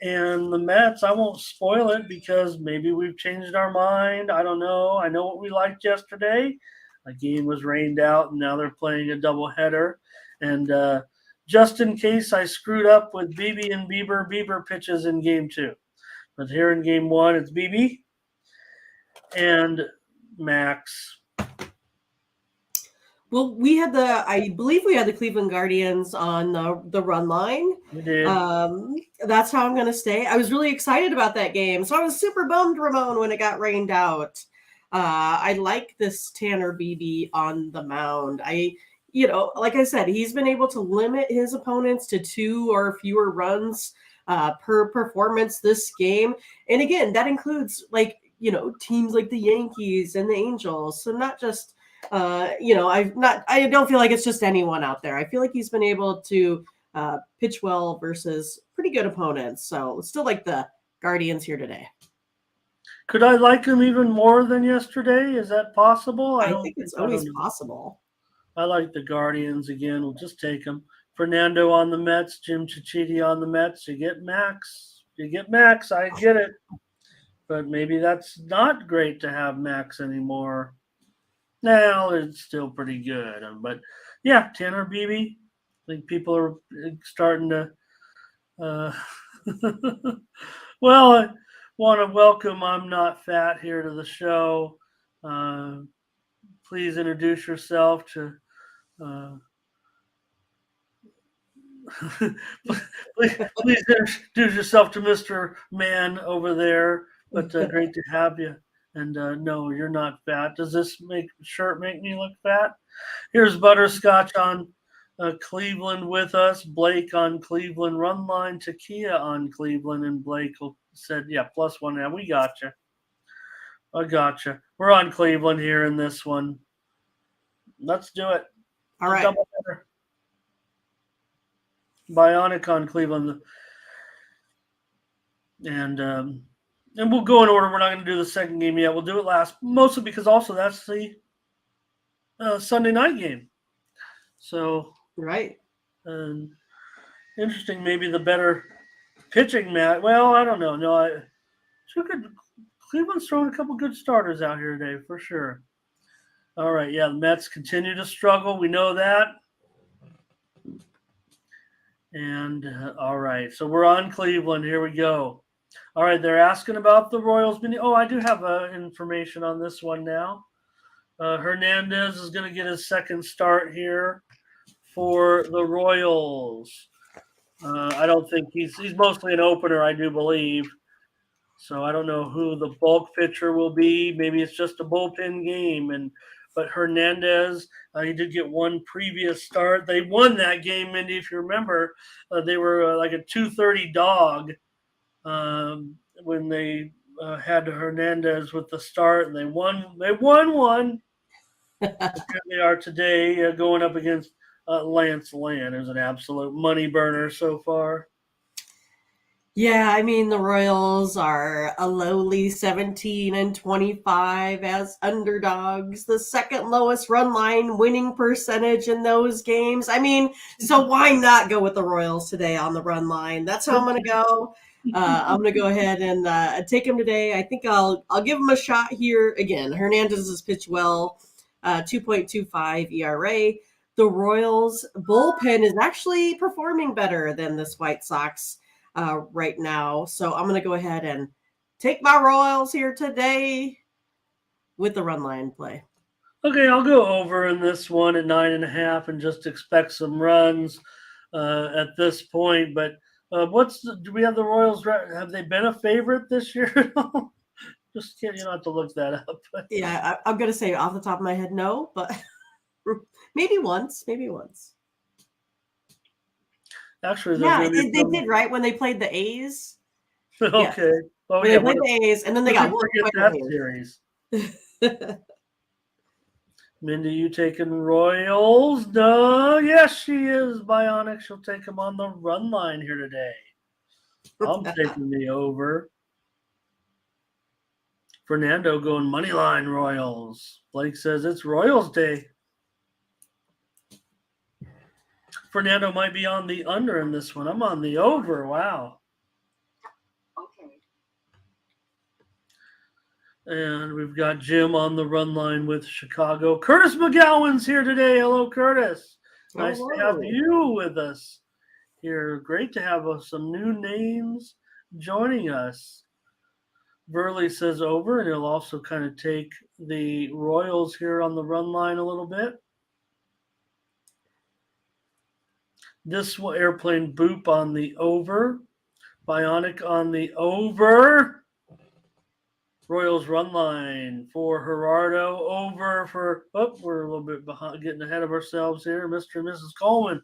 and the Mets. I won't spoil it because maybe we've changed our mind. I don't know. I know what we liked yesterday. A game was rained out, and now they're playing a doubleheader. And just in case I screwed up with BB and Bieber pitches in game 2. But here in game 1, it's BB and Max.
Well, I believe we had the Cleveland Guardians on the run line.
We did.
That's how I'm going to stay. I was really excited about that game. So I was super bummed, Ramon, when it got rained out. I like this Tanner Beebe on the mound. Like I said, he's been able to limit his opponents to 2 or fewer runs per performance this game. And again, that includes teams like the Yankees and the Angels. So not just I don't feel like it's just anyone out there. I feel like he's been able to pitch well versus pretty good opponents. So still like the Guardians here today.
Could I like him even more than yesterday? Is that possible?
I think it's always possible.
I like the Guardians again. We'll just take them. Fernando on the Mets, Jim Cicchetti on the Mets. You get Max. I get it. But maybe that's not great to have Max anymore. Now it's still pretty good. But yeah, Tanner Beebe. I think people are starting to. Well, I want to welcome I'm Not Fat here to the show. Please introduce yourself to. Please introduce yourself to Mr. Man over there. But great to have you. And no, you're not fat. Does this shirt make me look fat? Here's Butterscotch on Cleveland with us. Blake on Cleveland run line. Takia on Cleveland. And Blake said, yeah, +1. Now we got you. I got you. We're on Cleveland here in this one. Let's do it.
All right.
Bionic on Cleveland. And we'll go in order. We're not going to do the second game yet. We'll do it last, mostly because also that's the Sunday night game. So
right.
Interesting. Maybe the better pitching match. Well, I don't know. No, Cleveland's throwing a couple good starters out here today for sure. All right. Yeah, the Mets continue to struggle. We know that. And all right. So we're on Cleveland. Here we go. All right, they're asking about the Royals. Oh, I do have information on this one now. Hernandez is going to get his second start here for the Royals. I don't think he's mostly an opener, I do believe. So I don't know who the bulk pitcher will be. Maybe it's just a bullpen game. But Hernandez, he did get one previous start. They won that game, Mindy, if you remember. They were like a 230 dog. When they had Hernandez with the start, and they won one. Here they are today going up against Lance Lynn, who's an absolute money burner so far.
Yeah, I mean, the Royals are a lowly 17-25 as underdogs, the second lowest run line winning percentage in those games. I mean, so why not go with the Royals today on the run line? That's how I'm going to go. I'm going to go ahead and take him today. I think I'll give him a shot here. Again, Hernandez has pitched well, 2.25 ERA. The Royals bullpen is actually performing better than this White Sox right now. So I'm going to go ahead and take my Royals here today with the run line play.
Okay, I'll go over in this one at 9.5 and just expect some runs at this point. But do we have the Royals? Have they been a favorite this year? Just kidding. You don't have to look that up.
Yeah, I'm going to say off the top of my head, no, but maybe once.
Actually,
they did, right? When they played the A's.
Okay.
Yeah.
Oh,
when
yeah.
They played the A's, and then they got
that series. Mindy, you taking Royals? No. Yes, she is. Bionic. She'll take him on the run line here today. I'm taking the over. Fernando going money line Royals. Blake says it's Royals Day. Fernando might be on the under in this one. I'm on the over. Wow.
Okay.
And we've got Jim on the run line with Chicago. Curtis McGowan's here today. Hello, Curtis. Nice to have you with us here. Great to have some new names joining us. Burley says over, and he'll also kind of take the Royals here on the run line a little bit. This airplane boop on the over. Bionic on the over. Royals run line for Gerardo. Over for, we're a little bit behind, getting ahead of ourselves here. Mr. and Mrs. Coleman.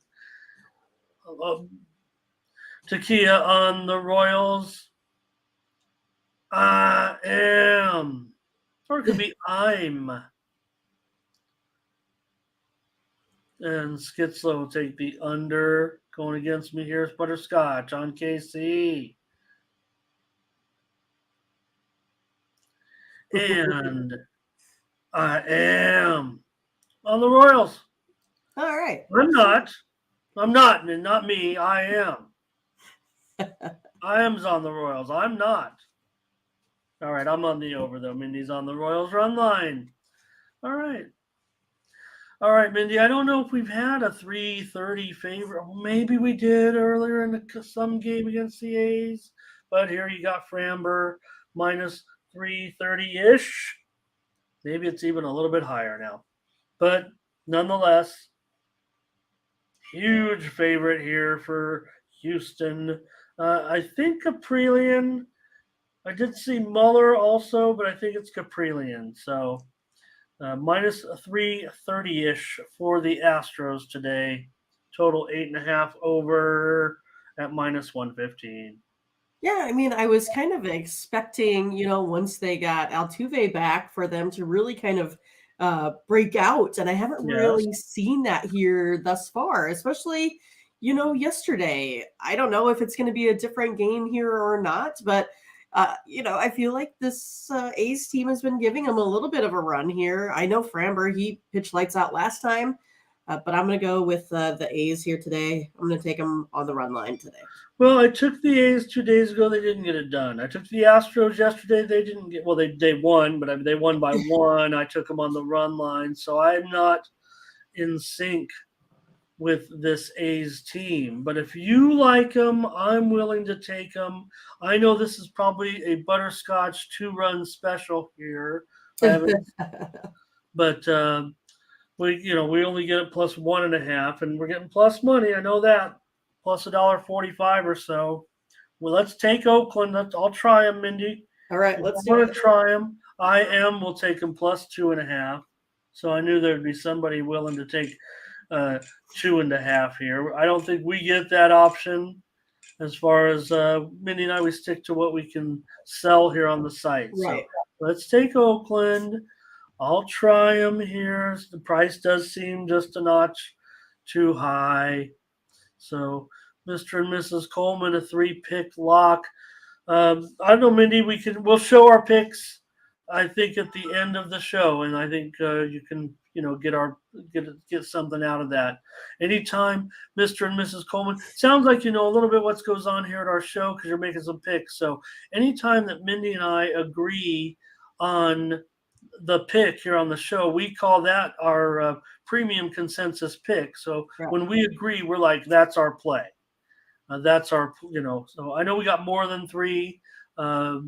Takia on the Royals. I am. Or it could be I'm. And Skitzlo will take the under. Going against me here is Butterscotch on KC. And I am on the Royals.
All right.
I'm not, and not me. I am. I am's on the Royals. I'm not. All right, I'm on the over, though. Mindy's on the Royals run line. All right. All right, Mindy, I don't know if we've had a 3:30 favorite. Maybe we did earlier in some game against the A's. But here you got Framber minus 330-ish. Maybe it's even a little bit higher now. But nonetheless, huge favorite here for Houston. I think Caprillion. I did see Muller also, but I think it's Caprillion. So minus 330-ish for the Astros today. Total 8.5 over at minus 115.
Yeah, I mean, I was kind of expecting, once they got Altuve back, for them to really kind of break out. And I haven't really seen that here thus far, especially, yesterday. I don't know if it's going to be a different game here or not, but I feel like this A's team has been giving them a little bit of a run here. I know Framber, he pitched lights out last time, but I'm going to go with the A's here today. I'm going to take them on the run line today.
Well, I took the A's 2 days ago. They didn't get it done. I took the Astros yesterday. They didn't get – well, they won, but they won by one. I took them on the run line. So I'm not in sync with this A's team. But if you like them, I'm willing to take them. I know this is probably a butterscotch 2-run special here. But we only get it plus 1.5, and we're getting plus money. I know that. Plus $1.45 or so. Well, let's take Oakland. I'll try them, Mindy.
All right, let's
do it. I'm going to try them. We'll take them plus 2.5. So I knew there'd be somebody willing to take 2.5 here. I don't think we get that option. As far as Mindy and I, we stick to what we can sell here on the site.
Right.
So let's take Oakland. I'll try them here. The price does seem just a notch too high. So, Mr. and Mrs. Coleman, a 3-pick lock. I don't know, Mindy. We'll show our picks, I think, at the end of the show, and I think you can, get something out of that. Anytime, Mr. and Mrs. Coleman, sounds like you know a little bit what goes on here at our show because you're making some picks. So, anytime that Mindy and I agree on the pick here on the show, we call that our premium consensus pick. So when we agree, we're like, that's our play. That's our, so I know we got more than 3. I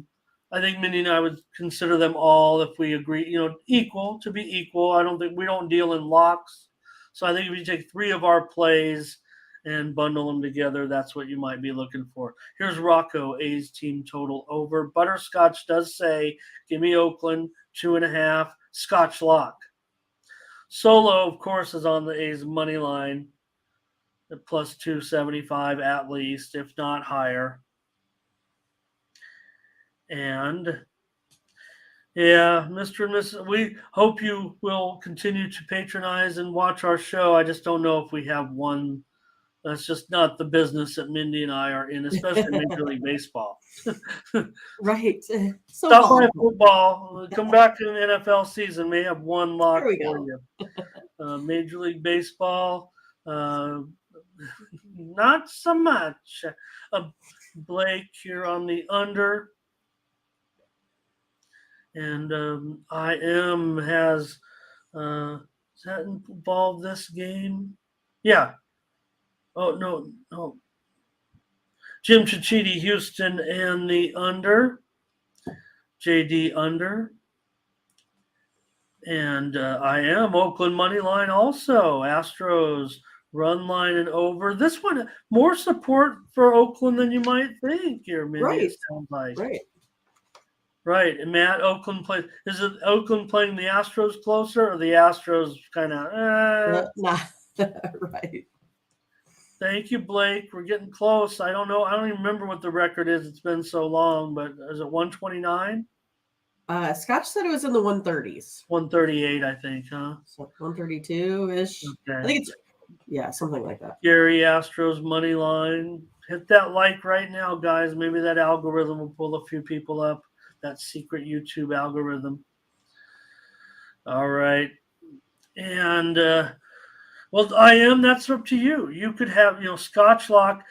think Mindy and I would consider them all if we agree, equal to be equal. I don't think we don't deal in locks. So I think if you take 3 of our plays and bundle them together, that's what you might be looking for. Here's Rocco, A's team total over. Butterscotch does say, give me Oakland, 2.5, Scotch lock. Solo, of course, is on the A's money line at plus 275 at least, if not higher. And yeah, Mr. and Mrs. We hope you will continue to patronize and watch our show. I just don't know if we have one. That's just not the business that Mindy and I are in, especially Major League Baseball.
Right.
So stop by football. Come back to the NFL season. May have one lock for you. Major League Baseball, not so much. Blake here on the under. And IM has does that involve this game? Yeah. Oh no. Jim Chichiti, Houston, and the under. JD under. And I am Oakland money line also. Astros run line and over. This one more support for Oakland than you might think here, Mindy.
Right.
It sounds like.
Right.
Right. And Matt, Oakland plays. Is it Oakland playing the Astros closer, or the Astros kind of?
Nah. Right.
Thank you, Blake. We're getting close. I don't know. I don't even remember what the record is. It's been so long, but is it 129?
Scotch said it was in the 130s.
138, I think, huh?
So 132-ish.
Okay.
I think it's something like that.
Gary Astros money line. Hit that like right now, guys. Maybe that algorithm will pull a few people up. That secret YouTube algorithm. All right. And well, that's up to you. You could have, Scotch lock.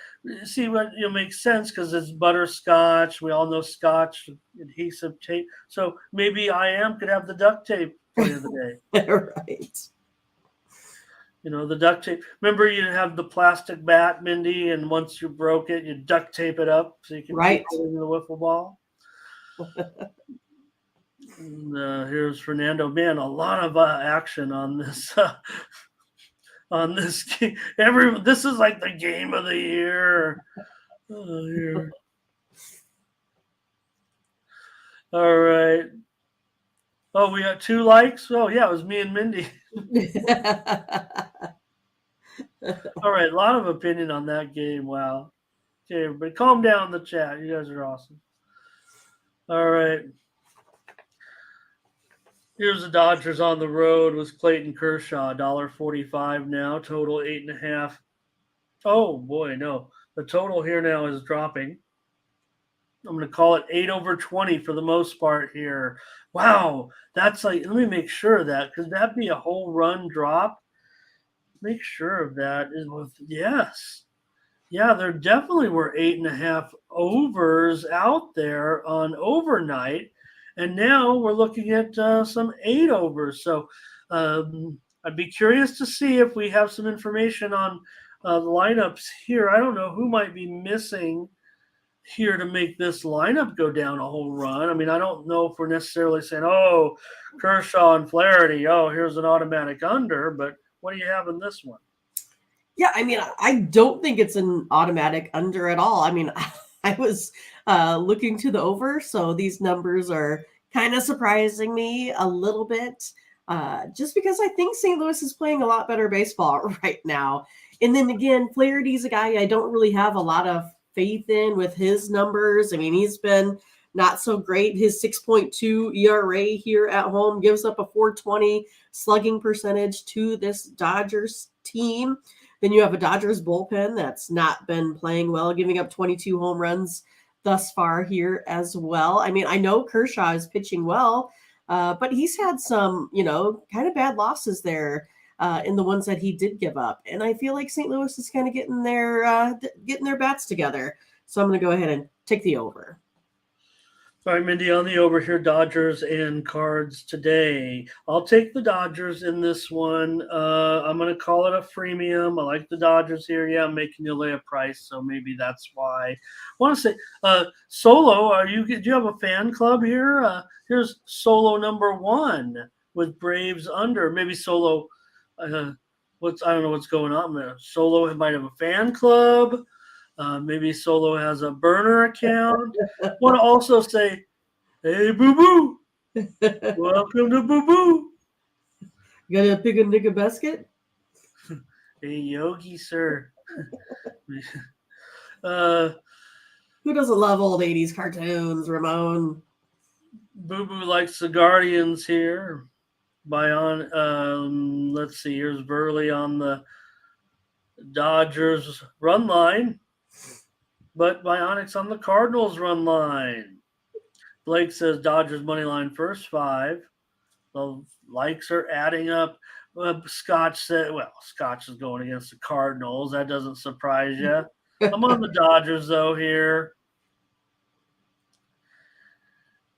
See what makes sense because it's butterscotch. We all know Scotch adhesive tape. So maybe could have the duct tape play of the day.
Right.
The duct tape. Remember, you have the plastic bat, Mindy, and once you broke it, you duct tape it up so you can
right
put it in the wiffle ball. And, here's Fernando. Man, a lot of action on this. On this game, this is like the game of the year. Here. All right. Oh, we got 2 likes. Oh yeah, it was me and Mindy. All right, a lot of opinion on that game. Wow. Okay, everybody, calm down in the chat. You guys are awesome. All right. Here's the Dodgers on the road with Clayton Kershaw, $1.45 now, total 8.5. Oh boy, no. The total here now is dropping. I'm going to call it 8/20 for the most part here. Wow, that's like, let me make sure of that because that'd be a whole run drop. Make sure of that. Yes. Yeah, there definitely were 8.5 overs out there on overnight. And now we're looking at some 8 overs. So I'd be curious to see if we have some information on the lineups here. I don't know who might be missing here to make this lineup go down a whole run. I mean, I don't know if we're necessarily saying, oh, Kershaw and Flaherty, oh, here's an automatic under. But what do you have in this one?
Yeah, I mean, I don't think it's an automatic under at all. I mean, I was looking to the over, so these numbers are kind of surprising me a little bit, just because I think St. Louis is playing a lot better baseball right now. And then again, Flaherty's a guy I don't really have a lot of faith in with his numbers. I mean, he's been not so great. His 6.2 ERA here at home gives up a 420 slugging percentage to this Dodgers team. Then you have a Dodgers bullpen that's not been playing well, giving up 22 home runs thus far here as well. I mean, I know Kershaw is pitching well, but he's had some, kind of bad losses there in the ones that he did give up. And I feel like St. Louis is kind of getting their bats together. So I'm going to go ahead and take the over.
All right, Mindy, on the over here, Dodgers and Cards today. I'll take the Dodgers in this one. I'm going to call it a freemium. I like the Dodgers here. Yeah, I'm making you lay a price, so maybe that's why. I want to say, Solo, do you have a fan club here? Here's Solo number 1 with Braves under. Maybe Solo, I don't know what's going on there. Solo might have a fan club. Maybe Solo has a burner account. I want to also say, hey, boo-boo. Welcome to boo-boo.
You got to pick a nigga basket?
Hey, Yogi, sir.
Who doesn't love old 80s cartoons, Ramon?
Boo-boo likes the Guardians here. Let's see, here's Burley on the Dodgers run line. But Bionics on the Cardinals run line. Blake says Dodgers money line first 5. The likes are adding up. Scotch said, Scotch is going against the Cardinals. That doesn't surprise you. I'm on the Dodgers, though, here.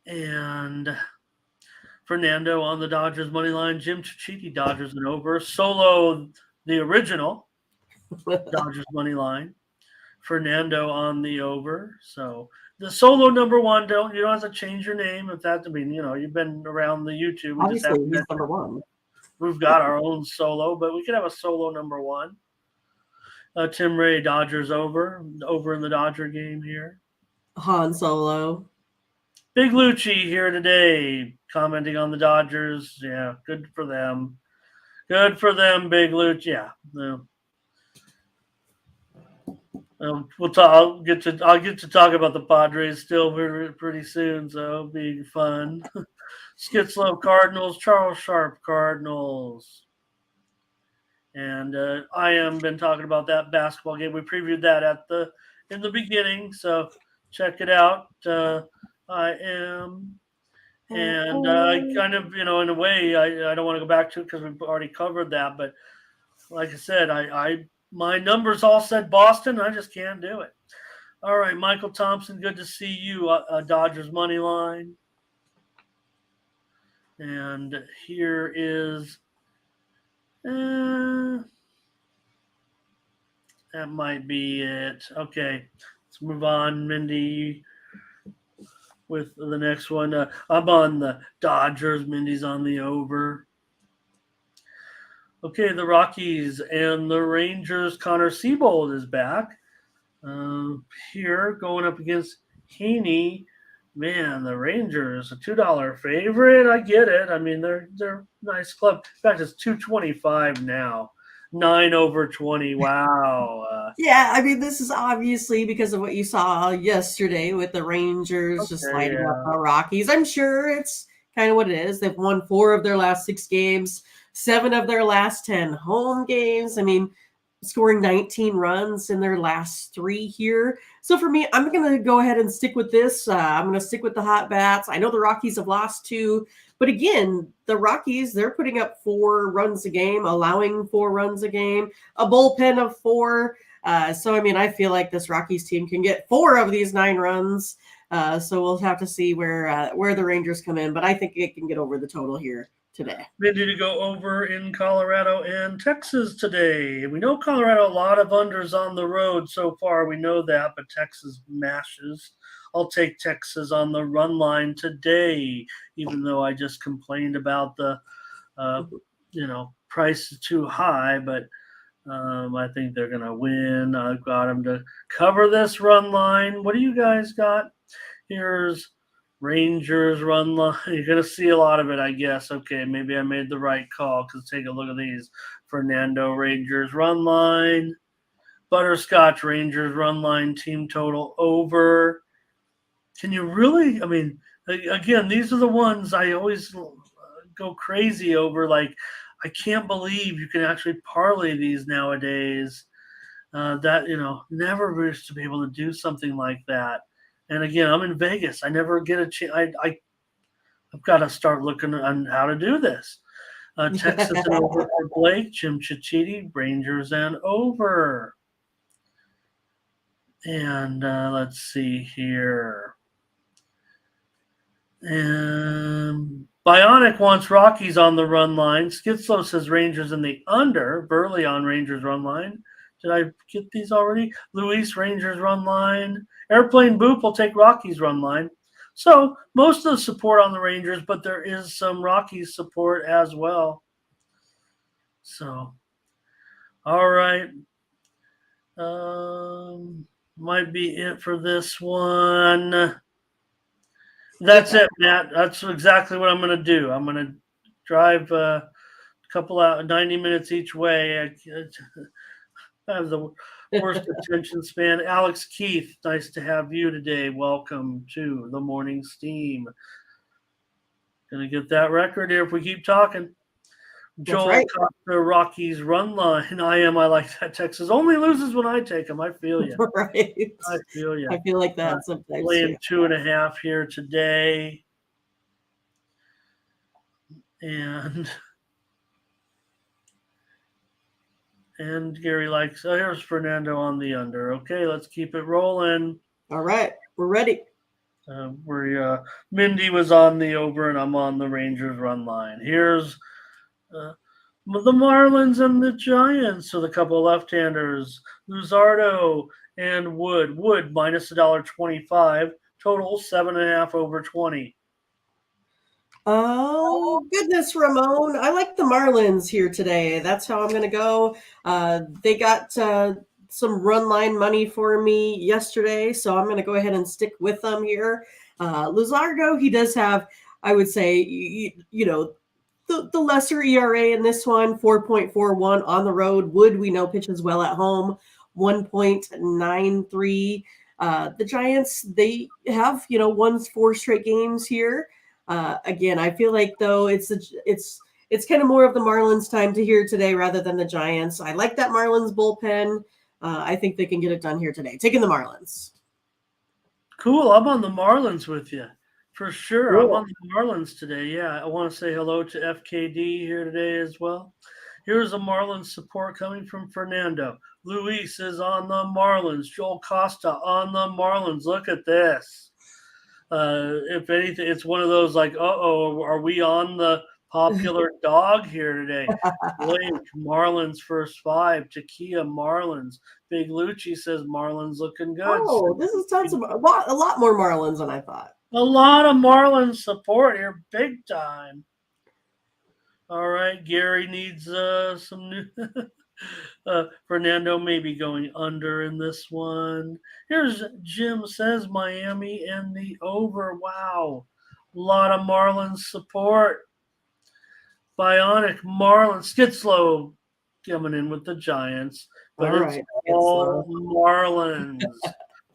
And Fernando on the Dodgers money line. Jim Chichiti, Dodgers and over. Solo, the original Dodgers money line. Fernando on the over. So the solo number one, you don't have to change your name if that. I mean, you've been around the YouTube. We just have
Obviously,
to
he's number one.
We've got our own solo, but we could have a solo number one. Tim Ray, Dodgers over in the Dodger game here.
Han Solo.
Big Lucci here today, commenting on the Dodgers. Yeah, good for them. Good for them, Big Lucci. Yeah. No. I'll get to talk about the Padres still pretty soon, so it'll be fun. Skitslove Cardinals, Charles Sharp Cardinals. And I am been talking about that basketball game. We previewed that in the beginning, so check it out. I am, and kind of in a way, I don't want to go back to it because we've already covered that. But like I said, my numbers all said Boston. I just can't do it. All right, Michael Thompson, good to see you. Dodgers money line, and here is. That might be it. Okay, let's move on, Mindy, with the next one. I'm on the Dodgers. Mindy's on the over. Okay, the Rockies and the Rangers. Connor Siebold is back. Here, going up against Hahne. Man, the Rangers, a $2 favorite. I get it. I mean, they're a nice club. In fact, it's $2.25 now. 9 over 20. Wow.
Yeah, I mean, this is obviously because of what you saw yesterday with the Rangers just lighting up the Rockies. I'm sure it's kind of what it is. They've won 4 of their last 6 games, 7 of their last 10 home games. I mean, scoring 19 runs in their last 3 here. So for me, I'm going to go ahead and stick with this. I'm going to stick with the hot bats. I know the Rockies have lost 2, but again, the Rockies, they're putting up 4 runs a game, allowing 4 runs a game, a bullpen of 4. So, I mean, I feel like this Rockies team can get 4 of these 9 runs. So we'll have to see where the Rangers come in, but I think it can get over the total here today.
Mindy to go over in Colorado and Texas today. We know Colorado, a lot of unders on the road so far. We know that, but Texas mashes. I'll take Texas on the run line today, even though I just complained about the, price is too high, but I think they're going to win. I've got them to cover this run line. What do you guys got? Here's Rangers run line. You're going to see a lot of it, I guess. Okay, maybe I made the right call because take a look at these. Fernando Rangers run line. Butterscotch Rangers run line team total over. Can you really? I mean, again, these are the ones I always go crazy over. Like, I can't believe you can actually parlay these nowadays. Never used to be able to do something like that. And again, I'm in Vegas. I never get a chance. I've got to start looking on how to do this. Texas and over for Blake, Jim Chichiti, Rangers and over. And let's see here. And Bionic wants Rockies on the run line. Skitslow says Rangers in the under. Burley on Rangers run line. Did I get these already? Luis Rangers run line. Airplane Boop will take Rockies run line. So most of the support on the Rangers, but there is some Rockies support as well. So, all right. Might be it for this one. That's it, Matt. That's exactly what I'm going to do. I'm going to drive a couple out 90 minutes each way. I have the worst attention span. Alex Keith, nice to have you today. Welcome to the Morning Steam. Going to get that record here if we keep talking. Joel
right.
Costa, Rockies run line. I like that. Texas only loses when I take them. I feel you.
Right.
I feel you.
I feel like that sometimes.
Playing 2.5 here today. And Gary likes, here's Fernando on the under. Okay, let's keep it rolling.
All right, we're ready.
where Mindy was on the over and I'm on the Rangers run line. Here's uh, the Marlins and the Giants. So the couple of left-handers, Luzardo and Wood. Wood minus $1.25. Total 7.5 over 20.
Oh, goodness, Ramon. I like the Marlins here today. That's how I'm going to go. They got some run line money for me yesterday, so I'm going to go ahead and stick with them here. Luzardo, he does have, I would say, the lesser ERA in this one, 4.41 on the road. Wood, we know, pitches well at home, 1.93. The Giants, they have, won 4 straight games here. Again, I feel like though it's kind of more of the Marlins' time to hear today rather than the Giants. I like that Marlins bullpen. I think they can get it done here today. Taking the Marlins.
Cool. I'm on the Marlins with you. For sure.
Cool.
I'm on the Marlins today. Yeah. I want to say hello to FKD here today as well. Here's a Marlins support coming from Fernando. Luis is on the Marlins. Joel Costa on the Marlins. Look at this. If anything, it's one of those like, are we on the popular dog here today? Blake, Marlins first 5. Takia, Marlins. Big Lucci says Marlins looking good.
Oh, this is tons of a lot more Marlins than I thought.
A lot of Marlins support here, big time. All right, Gary needs some new. Fernando may be going under in this one. Here's Jim says Miami and the over. Wow. A lot of Marlins support. Bionic Marlins. Skitslow coming in with the Giants. But
All
it's
right,
all Marlins.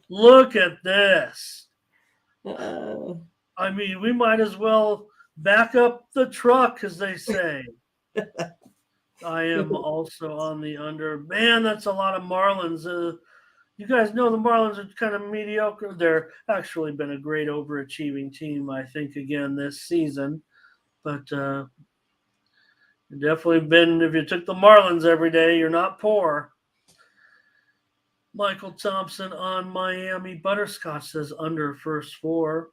Look at this. I mean, we might as well back up the truck, as they say. I am also on the under. Man, that's a lot of Marlins. You guys know the Marlins are kind of mediocre. They're actually been a great overachieving team, I think, again this season. But definitely been, if you took the Marlins every day, you're not poor. Michael Thompson on Miami. Butterscotch says under first 4.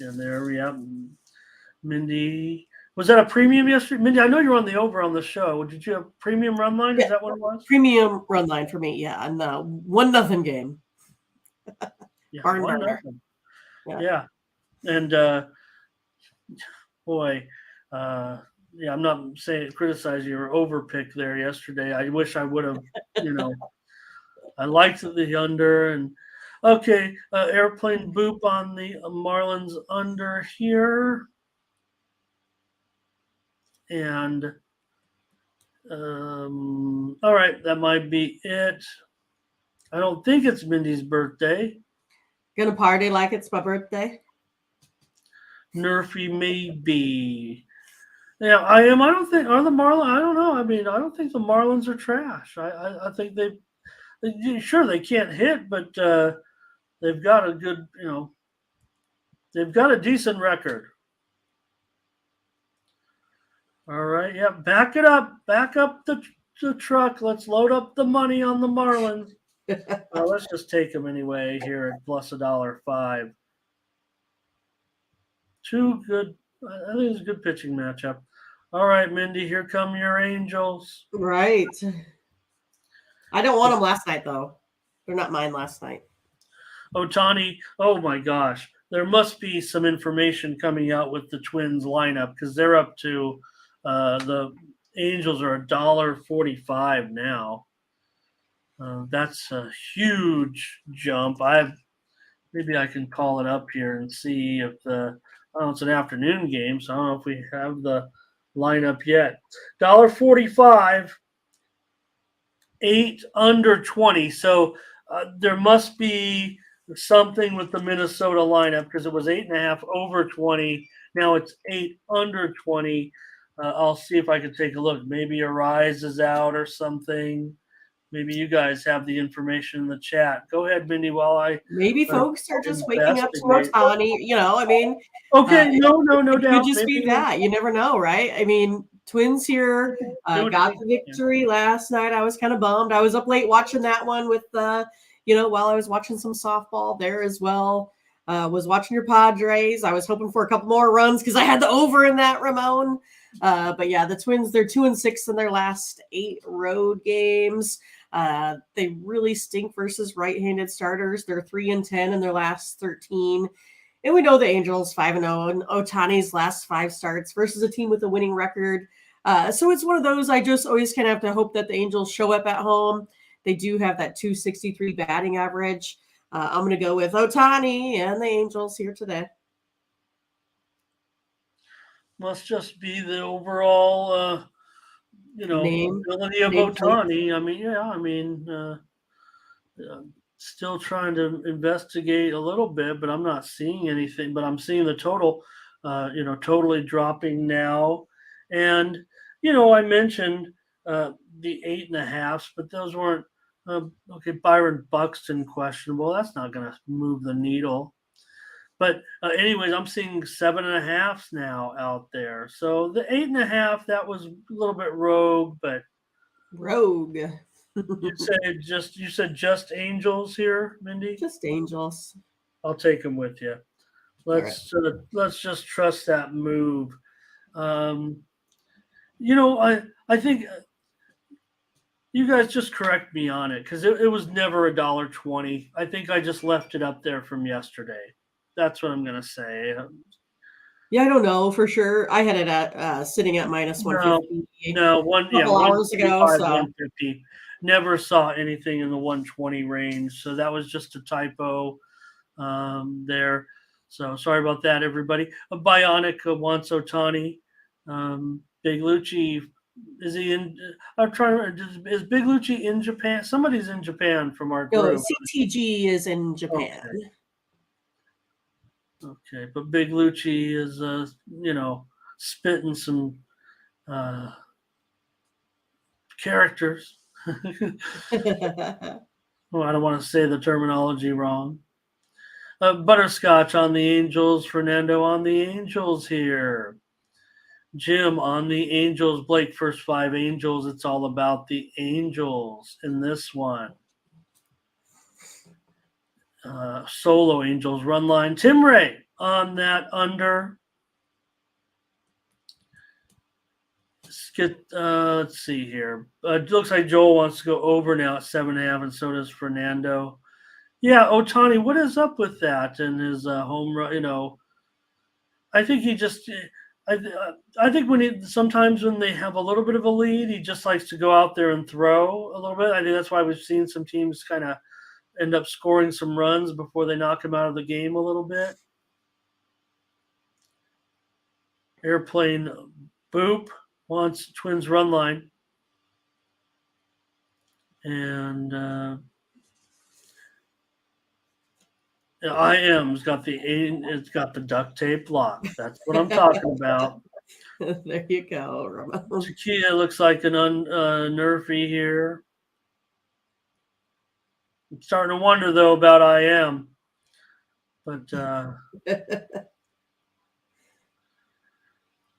And there we have Mindy. Was that a premium yesterday? Mindy, I know you were on the over on the show. Did you have premium run line? Is that what it was?
Premium run line for me, yeah. And 1-0 game.
Yeah,
Barn burner.
Yeah. And boy, yeah, I'm not saying criticize your over pick there yesterday. I wish I would have, I liked the under. And okay, airplane boop on the Marlins under here. And all right, that might be it. I don't think it's Mindy's birthday.
Gonna party like it's my birthday?
Nerfy maybe. Yeah, I am. I don't think are the Marlins. I don't know. I mean, I don't think the Marlins are trash. I think they sure they can't hit, but they've got a good, they've got a decent record. All right, yeah, back it up, back up the truck. Let's load up the money on the Marlins. Let's just take them anyway here at plus $1.05. Too good. I think it's a good pitching matchup. All right, Mindy, here come your Angels.
Right. I don't want them last night, though. They're not mine last night.
Otani, oh my gosh. There must be some information coming out with the Twins lineup because they're up to the Angels are $1.45 now. That's a huge jump. Maybe I can call it up here and see if it's an afternoon game, so I don't know if we have the lineup yet. $1.45, 8 under 20. So there must be something with the Minnesota lineup because it was 8.5 over 20. Now it's 8 under 20. I'll see if I can take a look. Maybe Arise is out or something. Maybe you guys have the information in the chat. Go ahead, Mindy, while I...
Maybe folks are just waking up to Otani. I mean...
Okay, no doubt.
It could just be that. You never know, right? I mean, Twins here got the victory last night. I was kind of bummed. I was up late watching that one with, while I was watching some softball there as well. Was watching your Padres. I was hoping for a couple more runs because I had the over in that, Ramon. But yeah, the Twins, they're 2-6 in their last 8 road games. They really stink versus right-handed starters. They're 3-10 in their last 13. And we know the Angels 5-0 and Ohtani's last 5 starts versus a team with a winning record. So it's one of those I just always kind of have to hope that the Angels show up at home. They do have that 263 batting average. I'm going to go with Ohtani and the Angels here today.
Must just be the overall, ability of Ohtani. Still trying to investigate a little bit, but I'm not seeing anything. But I'm seeing the total, totally dropping now. And, I mentioned the 8.5s, but those weren't, Byron Buxton questionable. That's not going to move the needle. But anyways, I'm seeing 7.5s now out there. So the 8.5, that was a little bit rogue, but
rogue.
you said just Angels here, Mindy?
Just Angels.
I'll take them with you. Let's just trust that move. I think you guys just correct me on it because it was never $1.20. I think I just left it up there from yesterday. That's what I'm gonna say.
Yeah, I don't know for sure. I had it at sitting at minus 150.
No,
hours ago. So
150. Never saw anything in the 120 range. So that was just a typo there. So sorry about that, everybody. Bionic wants Ohtani. Big Lucci, is he in? I'm trying to. Is Big Lucci in Japan? Somebody's in Japan from our group.
No, CTG is in Japan.
Okay, but Big Lucci is, spitting some characters. Well, I don't want to say the terminology wrong. Butterscotch on the Angels. Fernando on the Angels here. Jim on the Angels. Blake, first 5 Angels. It's all about the Angels in this one. Solo Angels run line. Tim Ray on that under. Let's see here. It looks like Joel wants to go over now at 7.5, and so does Fernando. Yeah, Ohtani, what is up with that and his home run? I think he just. I think sometimes when they have a little bit of a lead, he just likes to go out there and throw a little bit. I think that's why we've seen some teams kind of end up scoring some runs before they knock him out of the game a little bit. Airplane Boop wants Twins run line. And IM's got the duct tape lock. That's what I'm talking about.
There you go, Ramon.
Chiquita looks like an nerfy here. I'm starting to wonder though about IM, but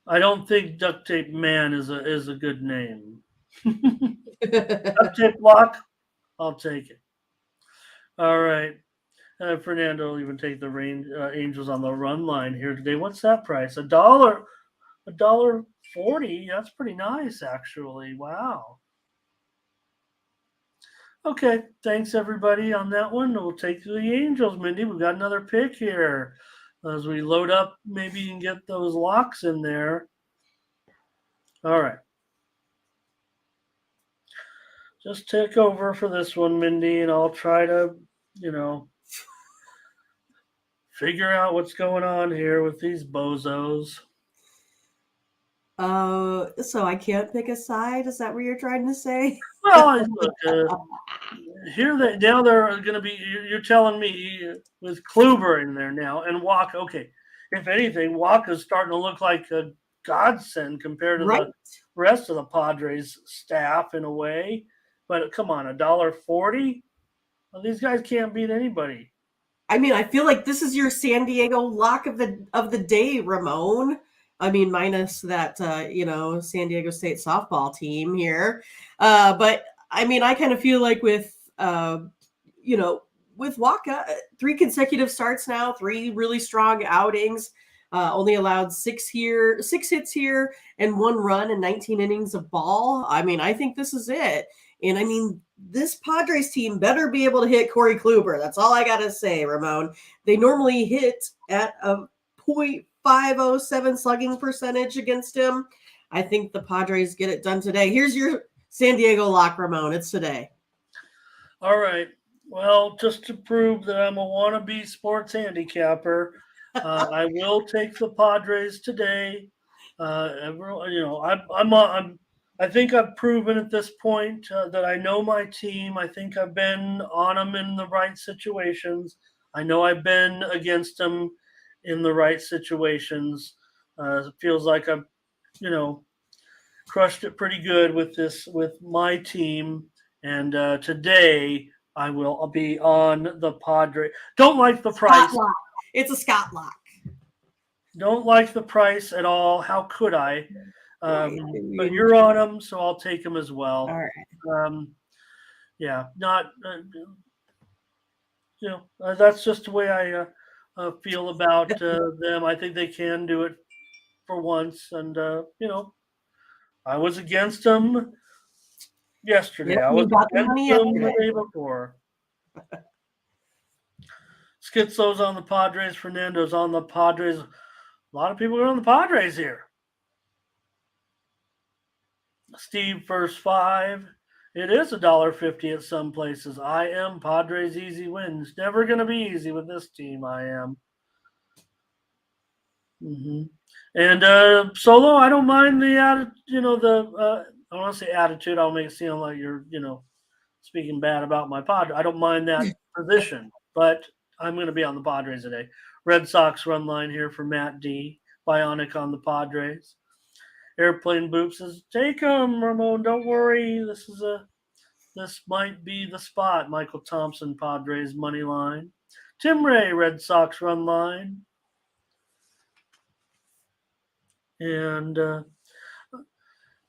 I don't think Duct Tape Man is a good name. Duct Tape Lock, I'll take it. All right, Fernando will even take the Angels on the run line here today. What's that price? $1.40. That's pretty nice, actually. Wow. Okay, thanks everybody on that one. We'll take the Angels, Mindy. We've got another pick here. As we load up, maybe you can get those locks in there. All right. Just take over for this one, Mindy, and I'll try to, figure out what's going on here with these bozos.
So I can't pick a side? Is that what you're trying to say?
Well, look, now they're going to be. You're telling me with Kluber in there now and Walker. Okay, if anything, Walker's starting to look like a godsend compared to the rest of the Padres staff in a way. But come on, $1.40. Well, these guys can't beat anybody.
I mean, I feel like this is your San Diego lock of the day, Ramon. I mean, minus that, San Diego State softball team here. But, I mean, I kind of feel like with, with Waka, 3 consecutive starts now, 3 really strong outings. Only allowed 6 hits here, and 1 run in 19 innings of ball. I mean, I think this is it. And I mean, this Padres team better be able to hit Corey Kluber. That's all I got to say, Ramon. They normally hit at a .507 slugging percentage against him. I think the Padres get it done today. Here's your San Diego lock, Ramon. It's today.
All right. Well, just to prove that I'm a wannabe sports handicapper, I will take the Padres today. I think I've proven at this point that I know my team. I think I've been on them in the right situations. I know I've been against them in the right situations. It feels like I've, crushed it pretty good with my team. And today I'll be on the Padres. Don't like the price.
Scott lock. It's a Scott lock.
Don't like the price at all. How could I? But you're on them, so I'll take them as well.
All right.
That's just the way I feel about them. I think they can do it for once, and I was against them yesterday.
Yep,
I was against them the
yesterday.
day before. Schizo's on the Padres. Fernando's on the Padres. A lot of people are on the Padres here. Steve, first 5. It is $1.50 at some places. I am Padres easy wins. Never going to be easy with this team. I am. And Solo, I don't mind the attitude. I don't want to say attitude. I'll make it seem like you're, speaking bad about my Padres. I don't mind that position, but I'm going to be on the Padres today. Red Sox run line here for Matt D. Bionic on the Padres. Airplane Boop says, take them, Ramon. Don't worry. This might be the spot. Michael Thompson, Padres money line. Tim Ray, Red Sox run line. And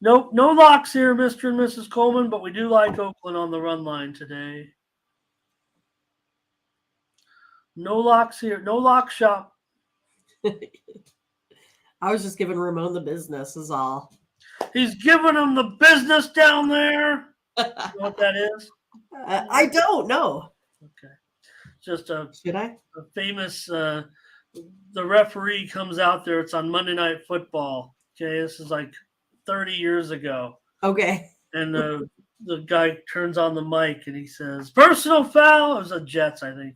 nope, no locks here, Mr. and Mrs. Coleman, but we do like Oakland on the run line today. No locks here. No lock shop.
I was just giving Ramon the business is all.
He's giving him the business down there. You know what that is?
I don't know.
Okay. Just
Should I?
A famous the referee comes out there. It's on Monday Night Football. Okay, this is like 30 years ago.
Okay.
And the guy turns on the mic and he says, personal foul. It was a Jets, I think.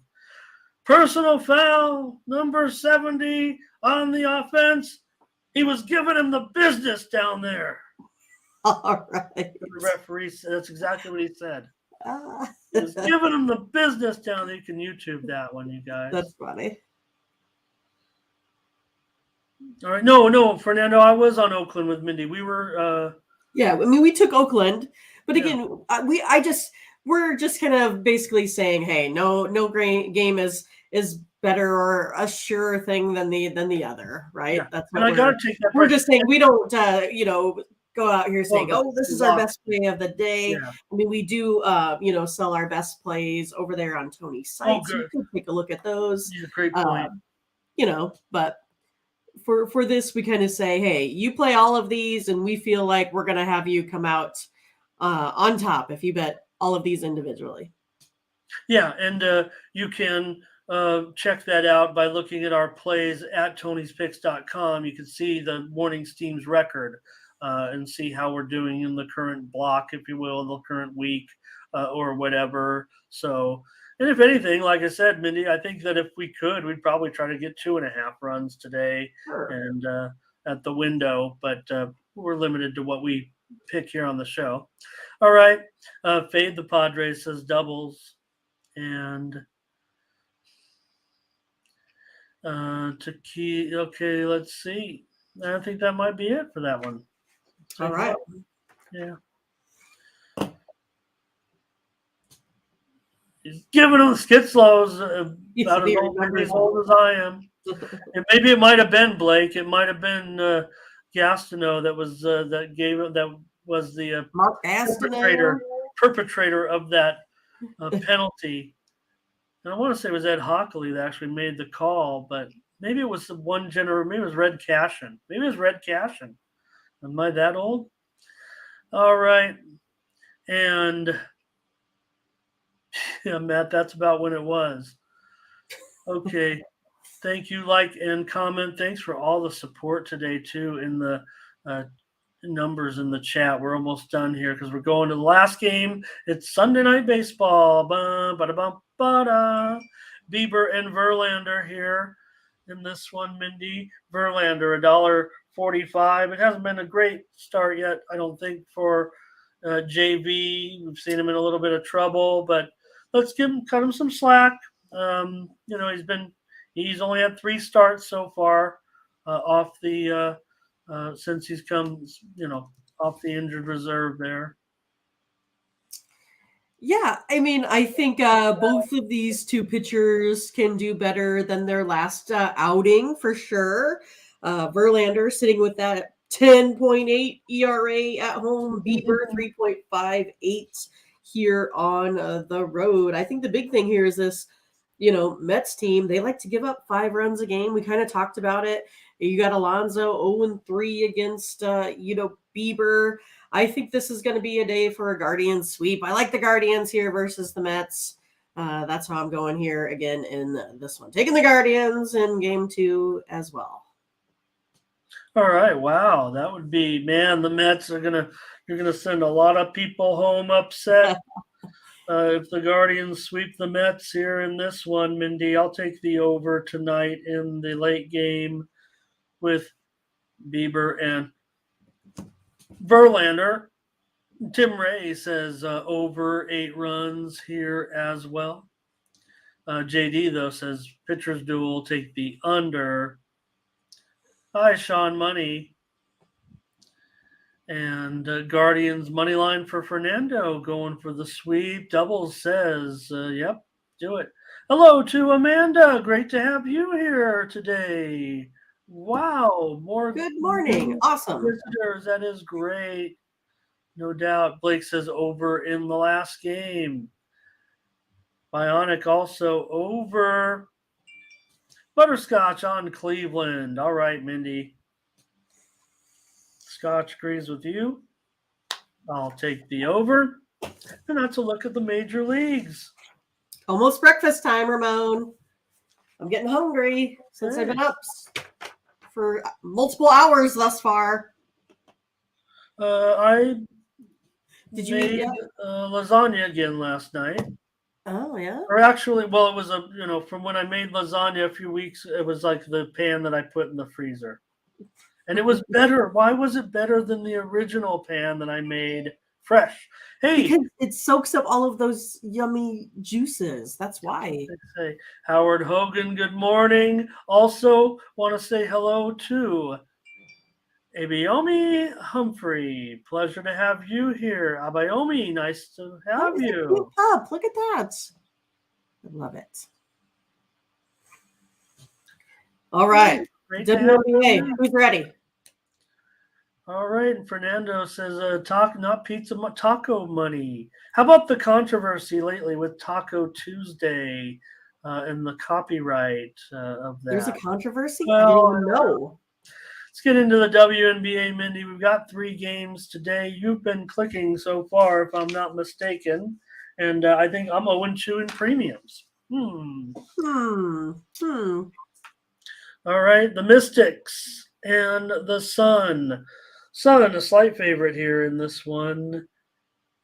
Personal foul, number 70 on the offense. He was giving him the business down there.
All right.
The referee said, that's exactly what he said. He was giving him the business down there. You can YouTube that one, you guys.
That's funny.
All right. No, Fernando, I was on Oakland with Mindy. We were
yeah, I mean, we took Oakland, but again, we're just kind of basically saying, hey, no game is better or a sure thing than the other, right?
Yeah.
That's
what I gotta take that.
We're just saying we don't go out here saying, this is our best play of the day.
Yeah.
I mean, we do sell our best plays over there on Tony's site. So you can take a look at those.
Yeah, great point.
But for this, we kind of say, hey, you play all of these, and we feel like we're gonna have you come out on top if you bet all of these individually.
Yeah, and you can check that out by looking at our plays at Tony'sPicks.com. You can see the morning's team's record and see how we're doing in the current block, if you will, the current week or whatever. So, and if anything, like I said, Mindy, I think that if we could, we'd probably try to get 2.5 runs today.
Sure.
And at the window, but we're limited to what we pick here on the show. All right. Fade the Padres says doubles. And okay, let's see. I think that might be it for that one.
All right.
Yeah. He's giving them Skitzlows about as old as I am. And maybe it might have been Blake. It might have been Gastineau that was that was the perpetrator of that penalty. And I want to say it was Ed Hockley that actually made the call, but maybe it was maybe it was Red Cashin. Maybe it was Red Cashin. Am I that old? All right. And yeah, Matt, that's about when it was. Okay. Thank you, like and comment. Thanks for all the support today, too, in the uh, numbers in the chat. We're almost done here because we're going to the last game. It's Sunday Night Baseball. Ba-da-ba-ba-da. Bieber and Verlander here in this one, Mindy. Verlander, $1.45. It hasn't been a great start yet, I don't think, for JV. We've seen him in a little bit of trouble, but let's cut him some slack. He's only had 3 starts so far off the since he's come, off the injured reserve there.
Yeah, I mean, I think both of these two pitchers can do better than their last outing for sure. Verlander sitting with that 10.8 ERA at home, Bieber 3.58 here on the road. I think the big thing here is this, Mets team, they like to give up 5 runs a game. We kind of talked about it. You got Alonso 0-3 against, Bieber. I think this is going to be a day for a Guardians sweep. I like the Guardians here versus the Mets. That's how I'm going here again in this one. Taking the Guardians in game 2 as well.
All right. Wow. That would be, man, the Mets you're going to send a lot of people home upset. If the Guardians sweep the Mets here in this one, Mindy, I'll take the over tonight in the late game with Bieber and Verlander. Tim Ray says over 8 runs here as well. JD, though, says pitcher's duel, take the under. Hi, Sean Money. And Guardians money line for Fernando going for the sweep. Doubles says, yep, do it. Hello to Amanda. Great to have you here today. Wow. More
good morning. Awesome.
Visitors. That is great. No doubt. Blake says over in the last game. Bionic also over. Butterscotch on Cleveland. All right, Mindy. Scotch agrees with you. I'll take the over. And that's a look at the major leagues.
Almost breakfast time, Ramon. I'm getting hungry since I've been up for multiple hours thus far.
I
Did you
made
eat
lasagna again last night.
Oh, yeah?
Or actually, well, it was from when I made lasagna a few weeks, it was like the pan that I put in the freezer. And it was better. Why was it better than the original pan that I made fresh? Hey,
because it soaks up all of those yummy juices. That's why.
Say Howard Hogan, good morning. Also, want to say hello to Abayomi Humphrey. Pleasure to have you here. Abayomi, nice to have you.
Up. Look at that. I love it. All right. WNBA, who's ready?
All right. And Fernando says, not pizza, taco money. How about the controversy lately with Taco Tuesday and the copyright of that?
There's a controversy?
Well,
I didn't even know.
Let's get into the WNBA, Mindy. We've got 3 games today. You've been clicking so far, if I'm not mistaken. And I think I'm 0-2 in premiums. All right, the Mystics and the Sun. Sun, a slight favorite here in this one.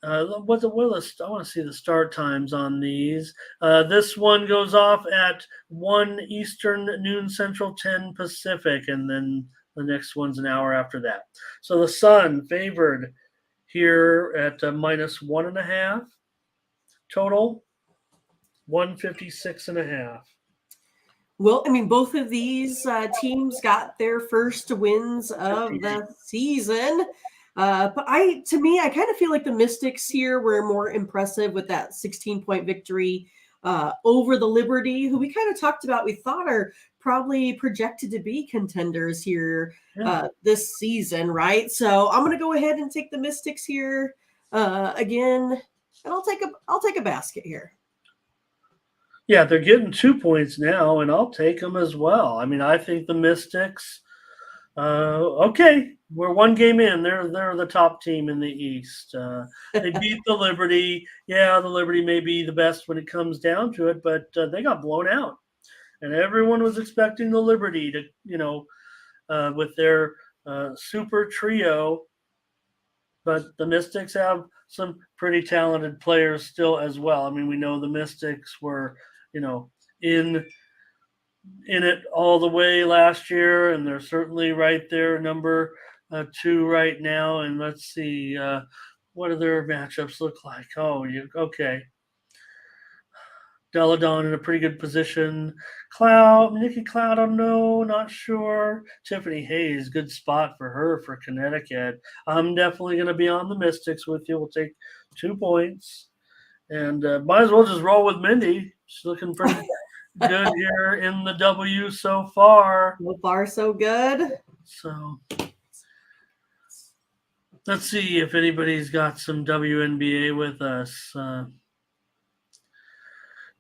I want to see the start times on these. This one goes off at 1 Eastern, noon Central, 10 Pacific, and then the next one's an hour after that. So the Sun favored here at -1.5. Total 156.5.
Well, I mean, both of these teams got their first wins of the season. But to me, I kind of feel like the Mystics here were more impressive with that 16-point victory over the Liberty, who we kind of talked about. We thought are probably projected to be contenders here this season, right? So I'm going to go ahead and take the Mystics here again, and I'll take a basket here.
Yeah, they're getting 2 points now, and I'll take them as well. I mean, I think the Mystics. Okay, we're one game in. They're the top team in the East. They beat the Liberty. Yeah, the Liberty may be the best when it comes down to it, but they got blown out, and everyone was expecting the Liberty to, with their super trio. But the Mystics have some pretty talented players still as well. I mean, we know the Mystics were, in it all the way last year, and they're certainly right there, number 2 right now. And let's see, what do their matchups look like? Oh, okay. Deladon in a pretty good position. Nikki Cloud, I don't know, not sure. Tiffany Hayes, good spot for her for Connecticut. I'm definitely going to be on the Mystics with you. We'll take 2 points. And might as well just roll with Mindy. She's looking pretty good here in the W so far.
So far, so good.
So let's see if anybody's got some WNBA with us.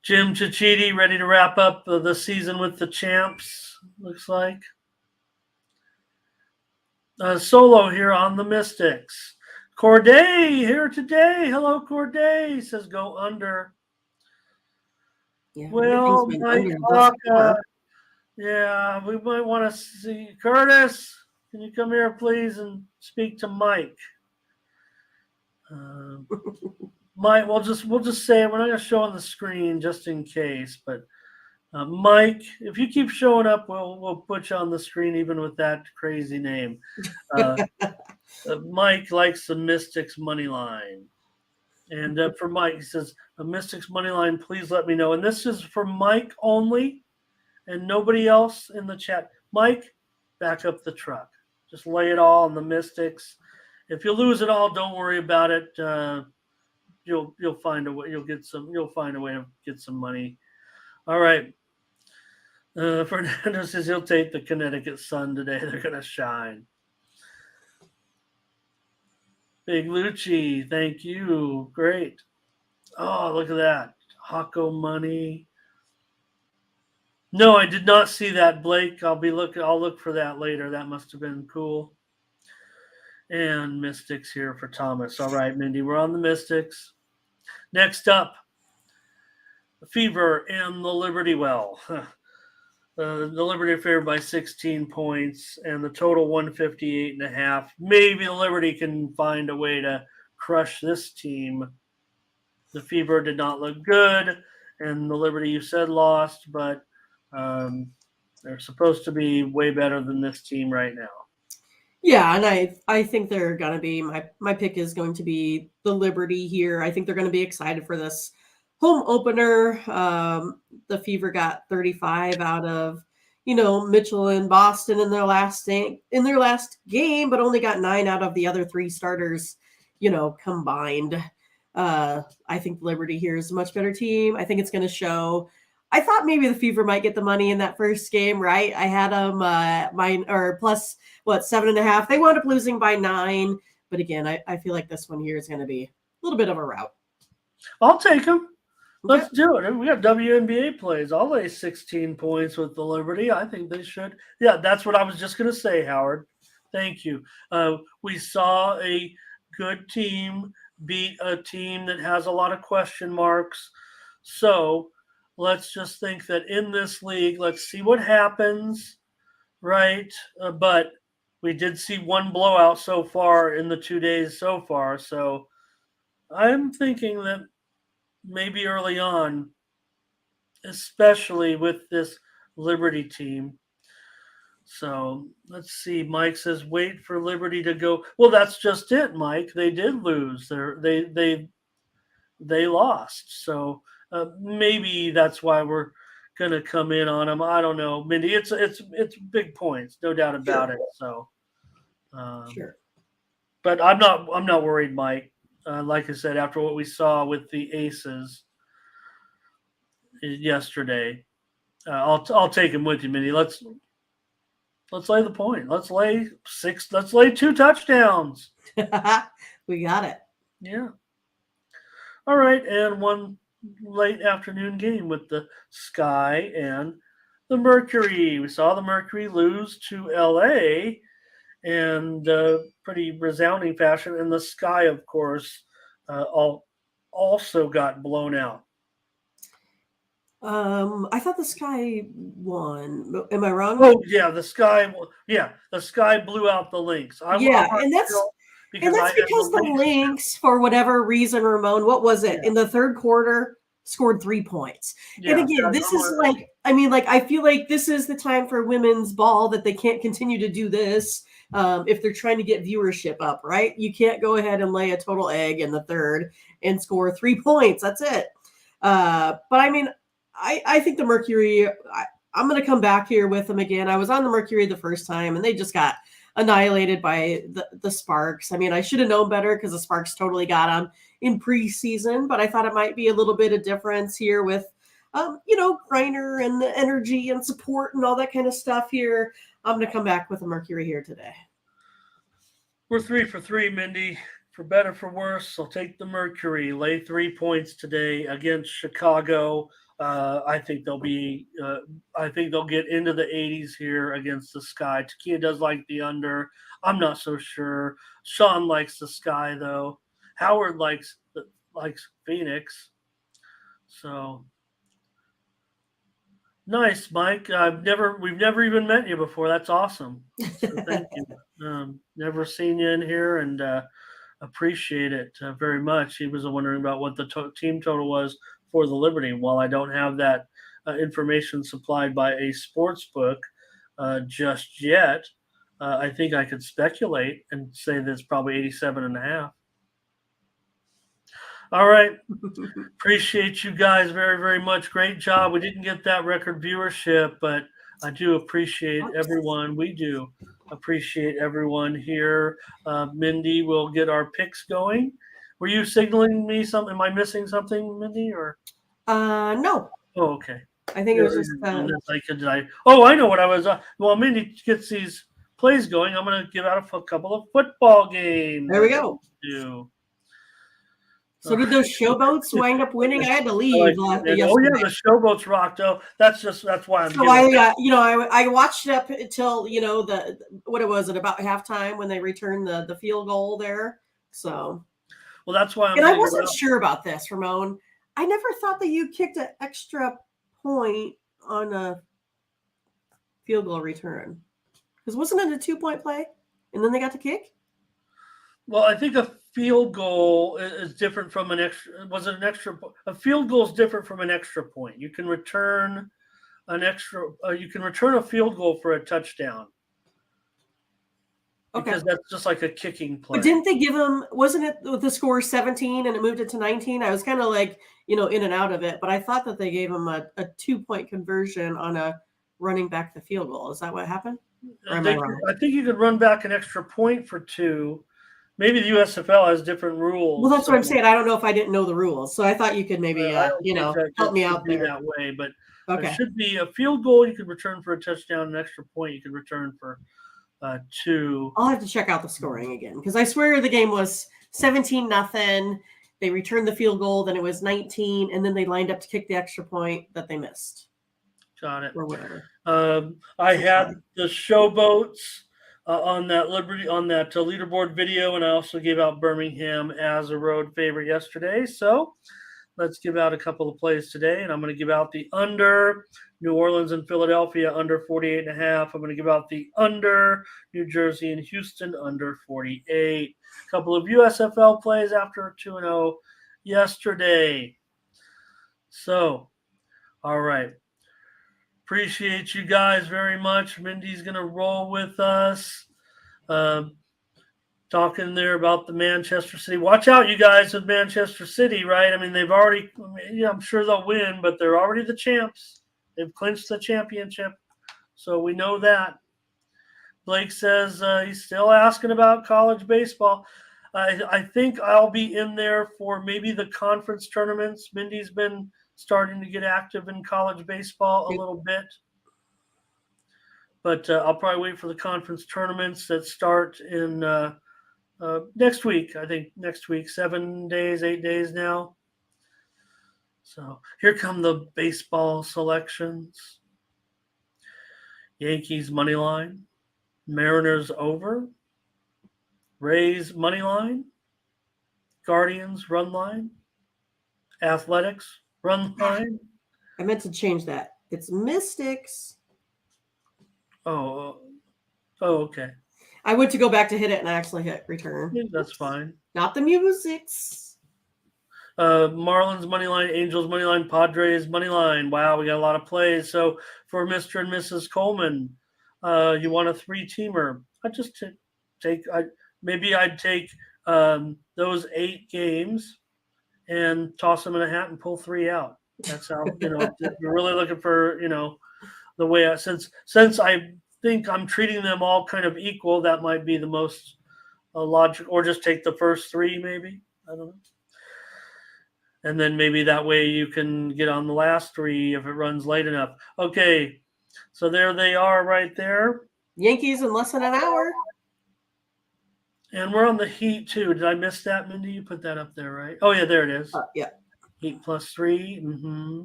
Jim Chichiti ready to wrap up the season with the champs, looks like. Solo here on the Mystics. Corday here today. Hello, Corday. Says go under.
Yeah,
Well, Mike Hawk, yeah, we might want to see Curtis. Can you come here, please, and speak to Mike? Mike, we'll just say we're not going to show on the screen just in case. But Mike, if you keep showing up, we'll put you on the screen even with that crazy name. Mike likes the Mystics money line, and for Mike, he says the Mystics money line. Please let me know. And this is for Mike only, and nobody else in the chat. Mike, back up the truck. Just lay it all on the Mystics. If you lose it all, don't worry about it. You'll find a way. You'll find a way to get some money. All right. Fernando says he'll take the Connecticut Sun today. They're gonna shine. Big Lucci, thank you. Great. Oh, look at that. Hako money. No, I did not see that, Blake. I'll look for that later. That must have been cool. And Mystics here for Thomas. All right, Mindy, we're on the Mystics. Next up, the Fever and the Liberty Well. The Liberty are favored by 16 points, and the total 158.5. Maybe the Liberty can find a way to crush this team. The Fever did not look good, and the Liberty, you said, lost, but they're supposed to be way better than this team right now.
Yeah, and I think they're going to be, my pick is going to be the Liberty here. I think they're going to be excited for this home opener. The Fever got 35 out of, Mitchell and Boston in their last game, but only got 9 out of the other 3 starters, combined. I think Liberty here is a much better team. I think it's going to show. I thought maybe the Fever might get the money in that first game, right? I had them plus 7.5. They wound up losing by 9, but again, I feel like this one here is going to be a little bit of a rout.
I'll take them. Let's do it. We got WNBA plays. I'll lay 16 points with the Liberty. I think they should. Yeah, that's what I was just going to say, Howard. Thank you. We saw a good team beat a team that has a lot of question marks. So let's just think that in this league, let's see what happens, right? But we did see one blowout so far in the 2 days so far. So I'm thinking that maybe early on, especially with this Liberty team. So let's see. Mike says, wait for Liberty to go. Well, that's just it, Mike. They did lose. They lost. So maybe that's why we're going to come in on them. I don't know, Mindy. It's big points, no doubt about it. So,
Sure.
But I'm not worried, Mike. Like I said, after what we saw with the Aces yesterday, I'll take him with you, Mindy. Let's lay the point. Let's lay 6. Let's lay 2 touchdowns.
We got it.
Yeah. All right, and one late afternoon game with the Sky and the Mercury. We saw the Mercury lose to LA in pretty resounding fashion, and the Sky, of course, also got blown out.
I thought the Sky won. Am I wrong?
Oh yeah, the Sky. Yeah, the Sky blew out the Lynx.
Yeah, and that's
because
the Lynx, for whatever reason, Ramon, what was it?
Yeah.
In the third quarter, scored 3 points.
Yeah,
and again, this is like, I feel like this is the time for women's ball that they can't continue to do this if they're trying to get viewership up, right? You can't go ahead and lay a total egg in the third and score 3 points. That's it. But I mean, I think the Mercury, I'm going to come back here with them again. I was on the Mercury the first time, and they just got annihilated by the Sparks. I mean, I should have known better because the Sparks totally got them in preseason, but I thought it might be a little bit of difference here with, Griner and the energy and support and all that kind of stuff here. I'm going to come back with the Mercury here today.
We're 3 for 3, Mindy. For better, for worse, I'll take the Mercury. Lay 3 points today against Chicago. I think they'll be. I think they'll get into the 80s here against the Sky. Takia does like the under. I'm not so sure. Sean likes the Sky though. Howard likes Phoenix. So nice, Mike. We've never even met you before. That's awesome. So thank you. Never seen you in here, and appreciate it very much. He was wondering about what the team total was for the Liberty. While I don't have that information supplied by a sports book just yet, I think I could speculate and say that it's probably 87.5. All right. Appreciate you guys very, very much. Great job. We didn't get that record viewership, but I do appreciate everyone. We do appreciate everyone here. Mindy will get our picks going. Were you signaling me something? Am I missing something, Mindy? Or
no.
Oh, okay.
I think it was just.
I know what I was. Well, Mindy gets these plays going. I'm going to give out a couple of football games.
There we go. So did those showboats wind up winning? I had to leave yesterday.
Oh yeah, the showboats rocked. Oh, that's why I'm.
So I watched it up until what it was at about halftime when they returned the field goal there. So.
Well, that's why
I wasn't sure about this, Ramon. I never thought that you kicked an extra point on a field goal return, because wasn't it a 2-point play, and then they got to kick?
Well, I think a field goal is different from an extra. Was it an extra? A field goal is different from an extra point. You can return an extra. You can return a field goal for a touchdown. Okay. Because that's just like a kicking play.
But didn't they give him? Wasn't it with the score 17 and it moved it to 19? I was kind of like in and out of it, but I thought that they gave him a 2-point conversion on a running back the field goal. Is that what happened?
I think you could run back an extra point for 2. Maybe the USFL has different rules.
Well, that's what I'm saying. I don't know if I didn't know the rules, so I thought you could maybe help me out there
that way. But it should be a field goal you could return for a touchdown, an extra point you could return for 2.
I'll have to check out the scoring again, because I swear the game was 17-0. They returned the field goal, then it was 19, and then they lined up to kick the extra point that they missed.
Got it.
Or whatever.
I had the showboats on that leaderboard video, and I also gave out Birmingham as a road favorite yesterday. So let's give out a couple of plays today, and I'm going to give out the under New Orleans and Philadelphia under 48.5. I'm going to give out the under New Jersey and Houston under 48. A couple of USFL plays after 2-0 yesterday. So, all right. Appreciate you guys very much. Mindy's going to roll with us. Talking there about the Manchester City. Watch out, you guys, with Manchester City, right? I mean, they've already, I'm sure they'll win, but they're already the champs. They've clinched the championship. So we know that. Blake says he's still asking about college baseball. I think I'll be in there for maybe the conference tournaments. Mindy's been starting to get active in college baseball a little bit. But I'll probably wait for the conference tournaments that start in next week. I think next week, 7 days, 8 days now. So here come the baseball selections. Yankees money line, Mariners over, Rays money line, Guardians run line, Athletics run line.
I meant to change that. It's Mystics.
Oh, okay.
I went to go back to hit it and I actually hit return.
Yeah, that's fine.
Not the Musics.
Marlins money line, Angels money line, Padres money line. Wow, we got a lot of plays. So for Mr. and Mrs. Coleman, you want a 3-teamer? I'd just maybe I'd take those 8 games and toss them in a hat and pull 3 out. That's how, if you're really looking for, the way since I think I'm treating them all kind of equal, that might be the most logical, or just take the first 3 maybe. I don't know. And then maybe that way you can get on the last 3 if it runs late enough. Okay, so there they are right there.
Yankees in less than an hour.
And we're on the Heat too. Did I miss that, Mindy? You put that up there, right? Oh, yeah, there it is.
Yeah.
Heat +3. Mm-hmm.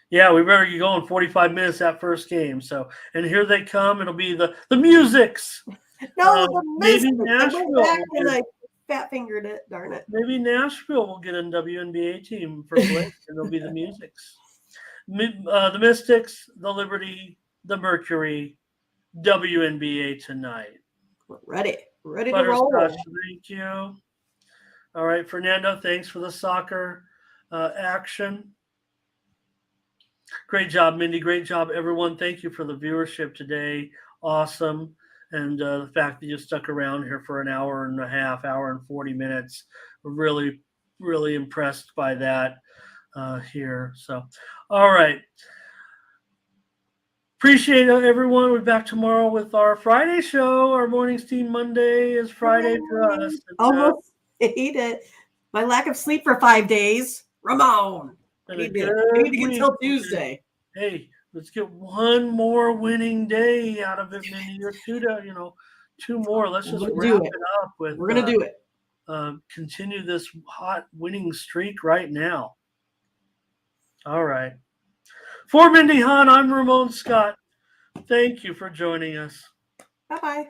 Yeah, we better get going 45 minutes that first game. So, and here they come. It'll be the Musics.
No, the Mystics.
Maybe Nashville.
I went back and I fat fingered it. Darn it.
Maybe Nashville will get a WNBA team for Blake, and it'll be the Musics. The Mystics, the Liberty, the Mercury, WNBA tonight.
We're ready to roll.
Thank you. All right, Fernando, thanks for the soccer action. Great job, Mindy. Great job, everyone. Thank you for the viewership today. Awesome. And the fact that you stuck around here for an hour and a half, hour and 40 minutes. Really, really impressed by that here. So, all right. Appreciate it, everyone. We'll be back tomorrow with our Friday show. Our Mornings Team Monday is Friday for us.
Almost hate it. My lack of sleep for 5 days. Ramon. I need to get till Tuesday.
Hey, let's get one more winning day out of it, Mindy. You're 2 more. Let's just wrap it up with.
We're gonna do it.
Continue this hot winning streak right now. All right. For Mindy Hahne, I'm Ramon Scott. Thank you for joining us.
Bye-bye.